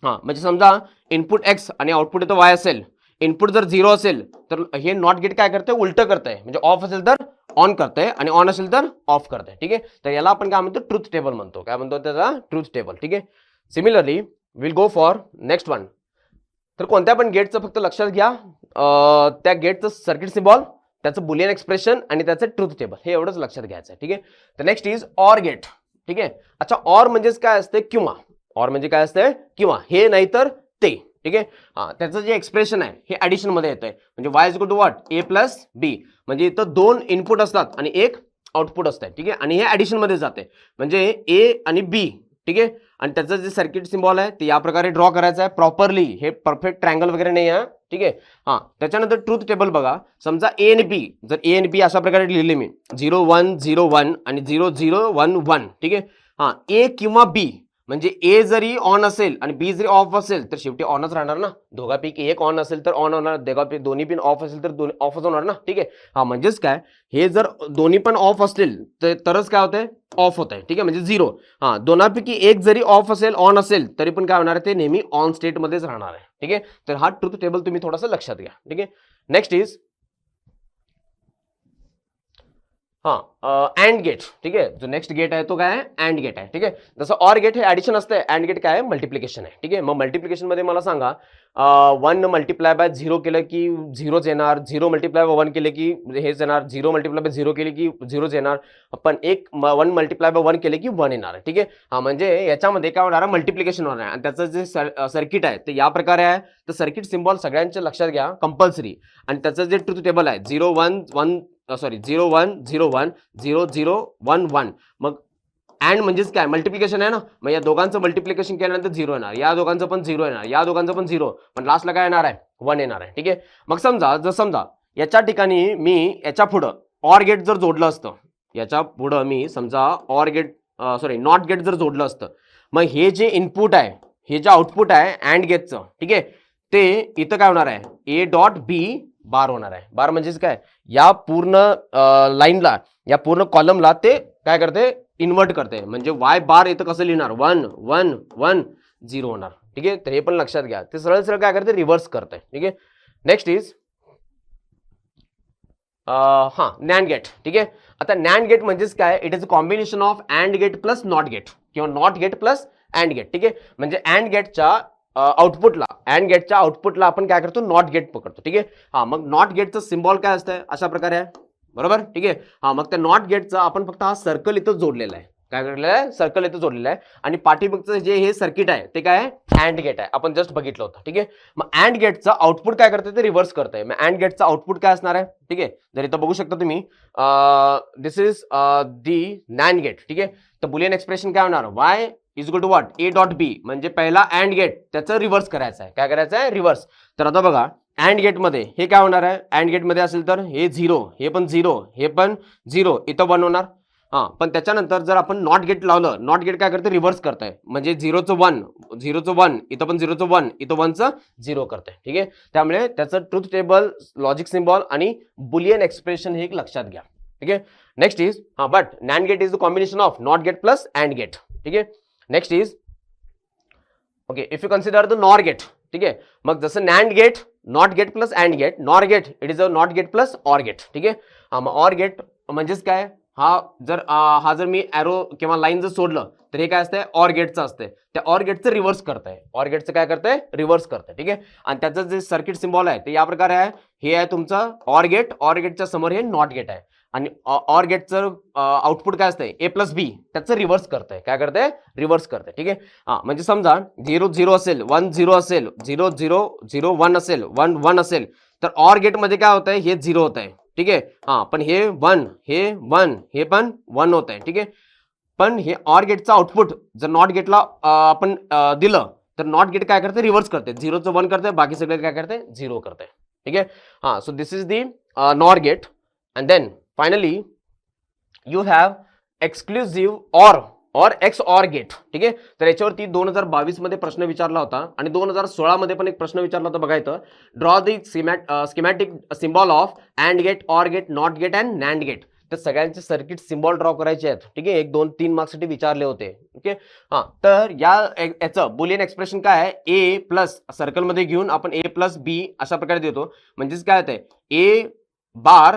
हां. म्हणजे समजा इनपुट एक्स आणि आउटपुट इथं वाय असेल, इनपुट जर झिरो असेल तर हे नॉट गेट काय करतंय, उलट करतंय. म्हणजे ऑफ असेल तर ऑन करतंय आणि ऑन असेल तर ऑफ करतंय. ठीक आहे, तर याला आपण काय म्हणतो, ट्रुथ टेबल म्हणतो. काय म्हणतो त्याचा, ट्रुथ टेबल. ठीक आहे, similarly will go for next one. तर कोणत्या पण गेटचं फक्त लक्षात घ्या, त्या गेटचं सर्किट सिम्बॉल, त्याचं बुलियन एक्सप्रेशन आणि त्याचं ट्रुथ टेबल, हे एवढंच लक्षात घ्यायचं आहे. ठीक आहे, तर नेक्स्ट इज ऑर गेट. ठीक आहे, अच्छा, ऑर म्हणजेच काय असते, किंवा. ऑर म्हणजे काय असते, किंवा, हे नाही तर ते. ठीक आहे, हां. त्याचं जे एक्सप्रेशन आहे हे ऍडिशन मध्ये येतंय. म्हणजे Y is equal to what, A plus B. म्हणजे इथं दोन इनपुट असतात आणि एक आउटपुट असतं. ठीक आहे, आणि हे ऍडिशन मध्ये जाते. म्हणजे ए आणि बी. ठीक आहे, आणि त्याचं जे सर्किट सिम्बॉल आहे ते या प्रकारे ड्रॉ करायचं आहे प्रॉपरली. हे परफेक्ट ट्रायंगल वगैरे नाही आहे. ठीक आहे, हां. त्याच्यानंतर ट्रुथ टेबल बघा. समजा ए आणि बी, जर ए आणि बी अशा प्रकारे लिहिले मी 0 1 0 1 आणि 0 0 1 1. ठीक आहे, हां. ए किंवा बी म्हणजे ए जरी ऑन असेल आणि बी जरी ऑफ असेल तर शेवटी ऑनच राहणार ना. दोघांपैकी एक ऑन असेल तर ऑन होणार, दोन्ही पण ऑफ असेल तर दोन्ही ऑफच होणार ना. ठीक आहे, हा. म्हणजेच काय, हे जर दोन्ही पण ऑफ असतील तरच काय होतंय, ऑफ होत आहे. ठीक आहे, म्हणजे झिरो. हां, दोनापैकी एक जरी ऑफ असेल, ऑन असेल तरी पण काय होणार आहे, ते नेहमी ऑन स्टेट मध्येच राहणार आहे. ठीक आहे, तर हा ट्रुथ टेबल तुम्ही थोडासा लक्षात घ्या. ठीक आहे, नेक्स्ट इज अँड गेट. ठीक आहे, जो नेक्स्ट गेट आहे तो काय आहे, अँड गेट आहे. ठीक आहे, जसं ऑर गेट हे ऍडिशन असतं, अँड गेट काय आहे, मल्टिप्लिकेशन आहे. ठीक आहे, मग मल्टिप्लिकेशन मध्ये मला सांगा, 1 मल्टिप्लाय बाय 0 केलं की 0च येणार, 0 मल्टिप्लाय बाय 1 केले की हेच येणार, 0 मल्टिप्लाय बाय 0 केले की 0च येणार, पण 1 मल्टिप्लाय बाय 1 केले की 1 येणार. ठीक आहे, हा. म्हणजे याच्यामध्ये काय होणार आहे, मल्टिप्लिकेशन होणार आहे. आणि त्याचं जे सर्किट आहे ते या प्रकारे आहे. तर सर्किट सिम्बॉल सगळ्यांच्या लक्षात घ्या कंपल्सरी. आणि त्याचं जे ट्रुथ टेबल आहे 0 1 1 0 1 0 1 0 0 1 1. मग अँड म्हणजेच काय, मल्टिप्लिकेशन आहे ना. मग या दोघांचं मल्टिप्लिकेशन केल्यानंतर 0 येणार, या दोघांचं पण 0 येणार, या दोघांचं पण 0, पण लास्टला काय येणार आहे, 1 येणार आहे. ठीक आहे, मग समजा याच्या ठिकाणी मी याच्या पुढं ऑर गेट जर जोडलं असतं, याच्या पुढं मी समजा ऑर गेट नॉट गेट जर जोडलं असतं, मग हे जे इनपुट आहे, हे जे आउटपुट आहे अँड गेटचं, ठीक आहे, ते इथं काय होणार आहे, ए डॉट बी बार होणार आहे. बार म्हणजेच काय, या पूर्ण लाईनला, या पूर्ण कॉलमला ते काय करते, इन्व्हर्ट करते. म्हणजे वाय बार इथं कसं लिहिणार, 1 1 1 0 होणार. ठीक आहे, तर हे पण लक्षात घ्या, ते सरळ सरळ काय करते, रिव्हर्स करते. ठीक आहे, नेक्स्ट इज नॅन्ड गेट. ठीक आहे, आता नॅन्ड गेट म्हणजेच काय, it is a combination of and gate plus not gate किंवा not gate plus and gate. ठीक आहे, म्हणजे अँड गेटच्या आउटपुटला आपण काय करतो, नॉट गेट पकडतो. ठीक आहे, हा. मग नॉट गेटचं सिम्बॉल काय असतं, अशा प्रकारे आहे, बरोबर. ठीक आहे, हा. मग त्या नॉट गेटचा आपण फक्त हा सर्कल इथं जोडलेला आहे, काय केलेलं आहे, सर्कल इथं जोडलेलं आहे. आणि पाठीमागचं जे हे सर्किट आहे ते काय आहे, अँड गेट आहे, आपण जस्ट बघितलं होतं. ठीक आहे, मग अँड गेटचं आउटपुट काय करते, ते रिव्हर्स करतंय. मग अँड गेटचं आउटपुट काय असणार आहे, ठीक आहे, जर इथं बघू शकता तुम्ही, this is the NAND gate. ठीक आहे, तर बुलियन एक्सप्रेशन काय होणार, Y is equal to what A dot B, म्हणजे पहिला अँड गेट त्याचं रिव्हर्स करायचं आहे. काय करायचं आहे? रिव्हर्स. तर आता बघा अँड गेटमध्ये हे काय होणार आहे? अँड गेटमध्ये असेल तर हे 0, हे पण 0, हे पण 0, इथं 1 होणार. हां, पण त्याच्यानंतर जर आपण नॉट गेट लावलं, नॉट गेट काय करते? रिव्हर्स करताय, म्हणजे 0चं 1, 0चं 1, इथं पण 0चं 1, इथं 1चं 0 करते. ठीक आहे. त्यामुळे त्याचं ट्रुथ टेबल, लॉजिक सिम्बॉल आणि बुलियन एक्सप्रेशन हे एक लक्षात घ्या. ठीक आहे. Next is but NAND gate is the combination of not gate plus and gate. ठीक आहे. Next is okay if you consider the NOR gate. ठीक आहे. मग जसं NAND gate, not gate plus and gate, NOR gate it is a not gate plus or gate. ठीक आहे. मग or gate म्हणजेच काय? हा जर मी ॲरो किंवा लाईन जर सोडलं तर हे काय असतंय? ऑर गेटचं असतंय. त्या ऑर गेटचं रिव्हर्स करतंय. ऑर गेटचं काय करतंय? रिव्हर्स करतंय. ठीक आहे. आणि त्याचं जे सर्किट सिम्बॉल आहे ते या प्रकारे आहे. हे आहे तुमचं ऑर गेट, ऑर गेटच्या समोर हे नॉट गेट आहे. आणि ऑर गेटचं आउटपुट काय असतंय? ए प्लस बी, त्याचं रिव्हर्स करतंय. काय करतंय? रिव्हर्स करतंय. ठीक आहे. म्हणजे समजा 0 0 असेल, 1 0 असेल, 0 0 0 1 असेल, 1 1 असेल, तर ऑर गेटमध्ये काय होतंय? हे 0 होत आहे. ठीक आहे. पण हे 1, हे 1, हे पण 1 होत आहे. ठीक आहे. पण हे ऑर गेटचं आउटपुट जर नॉट गेटला आपण दिलं तर नॉट गेट काय करते? रिव्हर्स करते. 0चं 1 करते, बाकी सगळे काय करते? 0 करते. ठीक आहे. So this is the NOR gate. And then finally you have exclusive or XOR gate. ठीक आहे. तर याच्यावरती 2022 मध्ये प्रश्न विचारला होता आणि 2016 मध्ये पण एक प्रश्न विचारला होता. बघा इथं, draw the schematic symbol of and gate, or gate, not gate and NAND gate. तर सगळ्यांचे सर्किट सिम्बॉल ड्रॉ करायचे आहेत. ठीक आहे. 1 2 3 मार्क्ससाठी विचारले होते. ओके. तर याचं बुलियन एक्सप्रेशन काय आहे? ए प्लस सर्कलमध्ये घेऊन आपण ए प्लस बी अशा प्रकारे देतो. म्हणजेच काय होतंय? A bar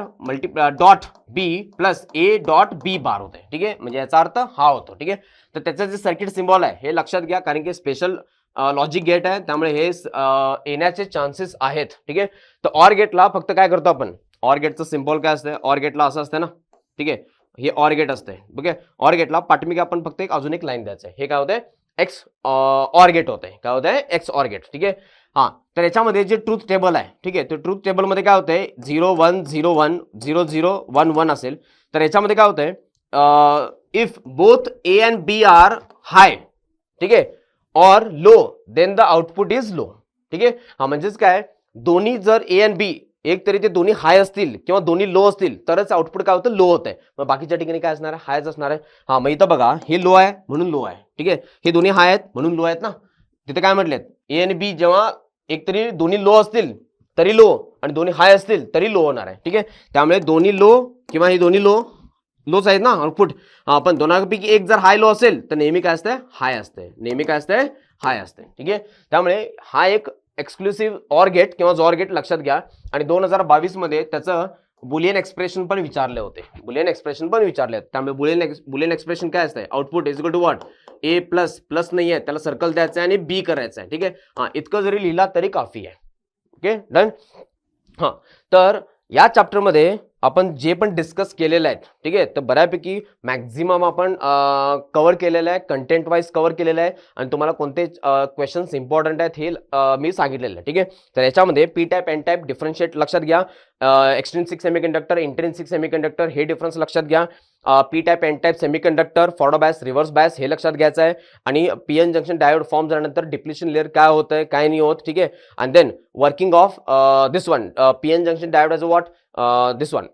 dot B plus A dot B bar होत आहे. ठीक आहे. म्हणजे याचा अर्थ हा होतो. ठीक आहे. तर त्याचं जे सर्किट सिम्बॉल आहे हे लक्षात घ्या, कारण की स्पेशल लॉजिक गेट आहे, त्यामुळे हे येण्याचे चान्सेस आहेत. ठीक आहे. तर ऑर गेटला फक्त काय करतो आपण? ऑर गेटचं सिम्बॉल काय असतं? ऑर गेटला असं असतं ना. ठीक आहे. हे ऑर गेट असते. ओके. ऑर गेटला पाठीमागे आपण फक्त अजून एक लाईन द्यायचं आहे. हे काय होतंय? एक्स ऑर गेट होत आहे. काय होतंय? XOR gate. ठीक आहे. तर याच्यामध्ये जे ट्रूथ टेबल आहे, ठीक आहे, तर ट्रूथ टेबलमध्ये काय होतंय? 0 1 0 1 0 0 1 1 असेल तर याच्यामध्ये काय होतंय? If both A and B are high, ठीक आहे, or low, then the output is low. ठीक आहे. म्हणजेच काय? दोन्ही जर ए अँड बी एक तरी ते दोन्ही हाय असतील किंवा दोन्ही लो असतील तरच आउटपुट काय होतं? लो होत आहे. मग बाकीच्या ठिकाणी काय असणार आहे? हायच असणार आहे. मग इथं बघा, हे लो आहे म्हणून लो आहे. ठीक आहे. हे दोन्ही हाय आहेत म्हणून लो आहेत ना. तिथे काय म्हटलेत? ए आणि बी जेव्हा एक तरी दोन्ही लो असतील तरी लो आणि दोन्ही हाय असतील तरी लो होणार आहे. ठीक आहे. त्यामुळे दोन्ही लो किंवा हे दोन्ही लोच आहेत ना आउटपुट. पण दोनांपैकी एक जर हाय लो असेल तर नेहमी काय असते? हाय असते. नेहमी काय असते? हाय असते. ठीक आहे. त्यामुळे हा एक एक्सक्लुसिव्ह ऑर गेट किंवा जॉर गेट लक्षात घ्या. आणि 2022 मध्ये त्याचं बुलियन एक्सप्रेशन पण विचारले होते. बुलियन एक्सप्रेशन पण विचारले आहेत. त्यामुळे बुलियन एक्सप्रेशन काय असते? Output is equal to what? A plus plus नाही आहे, त्याला सर्कल द्यायचं आहे आणि बी करायचं आहे. ठीक आहे. इतकं जरी लिहिला तरी काफी आहे. Okay, done. तर या चॅप्टरमध्ये आपण जे पण डिस्कस केलेलं आहे, ठीक आहे, तर बऱ्यापैकी मॅक्झिमम आपण कव्हर केलेलं आहे, कंटेंट वाईज कव्हर केलेलं आहे आणि तुम्हाला कोणते क्वेश्चन्स इम्पॉर्टंट आहेत हे मी सांगितलेलं आहे. ठीक आहे. तर याच्यामध्ये P type, N type differentiate लक्षात घ्या. एक्सट्रिन्सिक सेमीकंडक्टर, इंट्रिन्सिक सेमीकंडक्टर हे डिफरन्स लक्षात घ्या. P type, N type semiconductor, forward bias, reverse bias हे लक्षात घ्यायचं आहे. आणि P N junction diode form झाल्यानंतर डिप्लेशन लेअर काय होतंय, काय नाही होत. ठीक आहे. And then working of this one P N junction diode as a what this one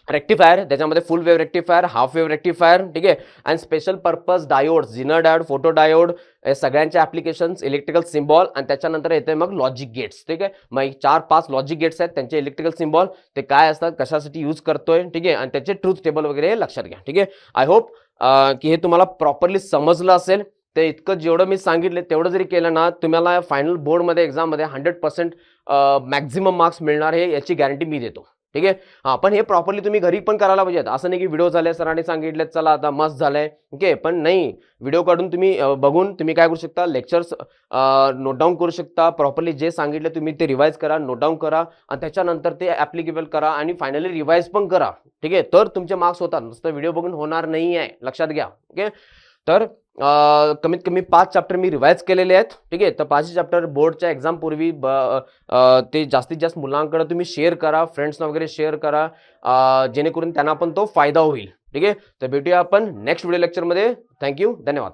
rectifier, त्याच्यामध्ये full wave rectifier, half wave rectifier. ठीक आहे. And special purpose diode, zener diode, photo diode, सगळ्यांचे ऍप्लिकेशन्स, इलेक्ट्रिकल सिम्बॉल आणि त्याच्यानंतर येते मग logic gates. ठीक आहे. मग 4-5 लॉजिक गेट्स आहेत, त्यांचे इलेक्ट्रिकल सिम्बॉल ते काय असतात, कशासाठी यूज करतोय. ठीक आहे. आणि त्याचे ट्रूथ टेबल वगैरे लक्षात घ्या. ठीक आहे. आय होप की हे तुम्हाला प्रॉपरली समजलं असेल. ते इतकं जेवढं मी सांगितले तेवढं जरी केलं ना, तुम्हाला फायनल बोर्डमध्ये एक्झाममध्ये 100% मॅक्झिमम मार्क्स मिळणार आहे याची गॅरंटी मी देतो. ठीक आहे. पण हे प्रॉपरली तुम्ही घरी पण करायला पाहिजेत. असं नाही की व्हिडिओ झाले, सरांनी सांगितले चला आता मस्त झालंय. ओके, पण नाही, व्हिडिओ काढून तुम्ही बघून तुम्ही काय करू शकता, लेक्चर्स नोट डाऊन करू शकता. प्रॉपरली जे सांगितले तुम्ही ते रिवाईज करा, नोट डाऊन करा आणि त्याच्यानंतर ते ॲप्लिकेबल करा आणि फायनली रिवाईज पण करा. ठीक आहे. तर तुमचे मार्क्स होतात, नुसतं व्हिडिओ बघून होणार नाही आहे, लक्षात घ्या. ओके. तर कमीत कमी 5 चॅप्टर मी रिवाईज केलेले आहेत. ठीक आहे. तर 5 चॅप्टर बोर्डच्या एक्झाम पूर्वी ते जास्तीत जास्त मुलांकडे तुम्ही शेअर करा, फ्रेंड्सना वगैरे शेअर करा, जेणेकरून त्यांना पण तो फायदा होईल. ठीक आहे. तर भेटूया आपण नेक्स्ट व्हिडिओ लेक्चरमध्ये. थँक्यू, धन्यवाद.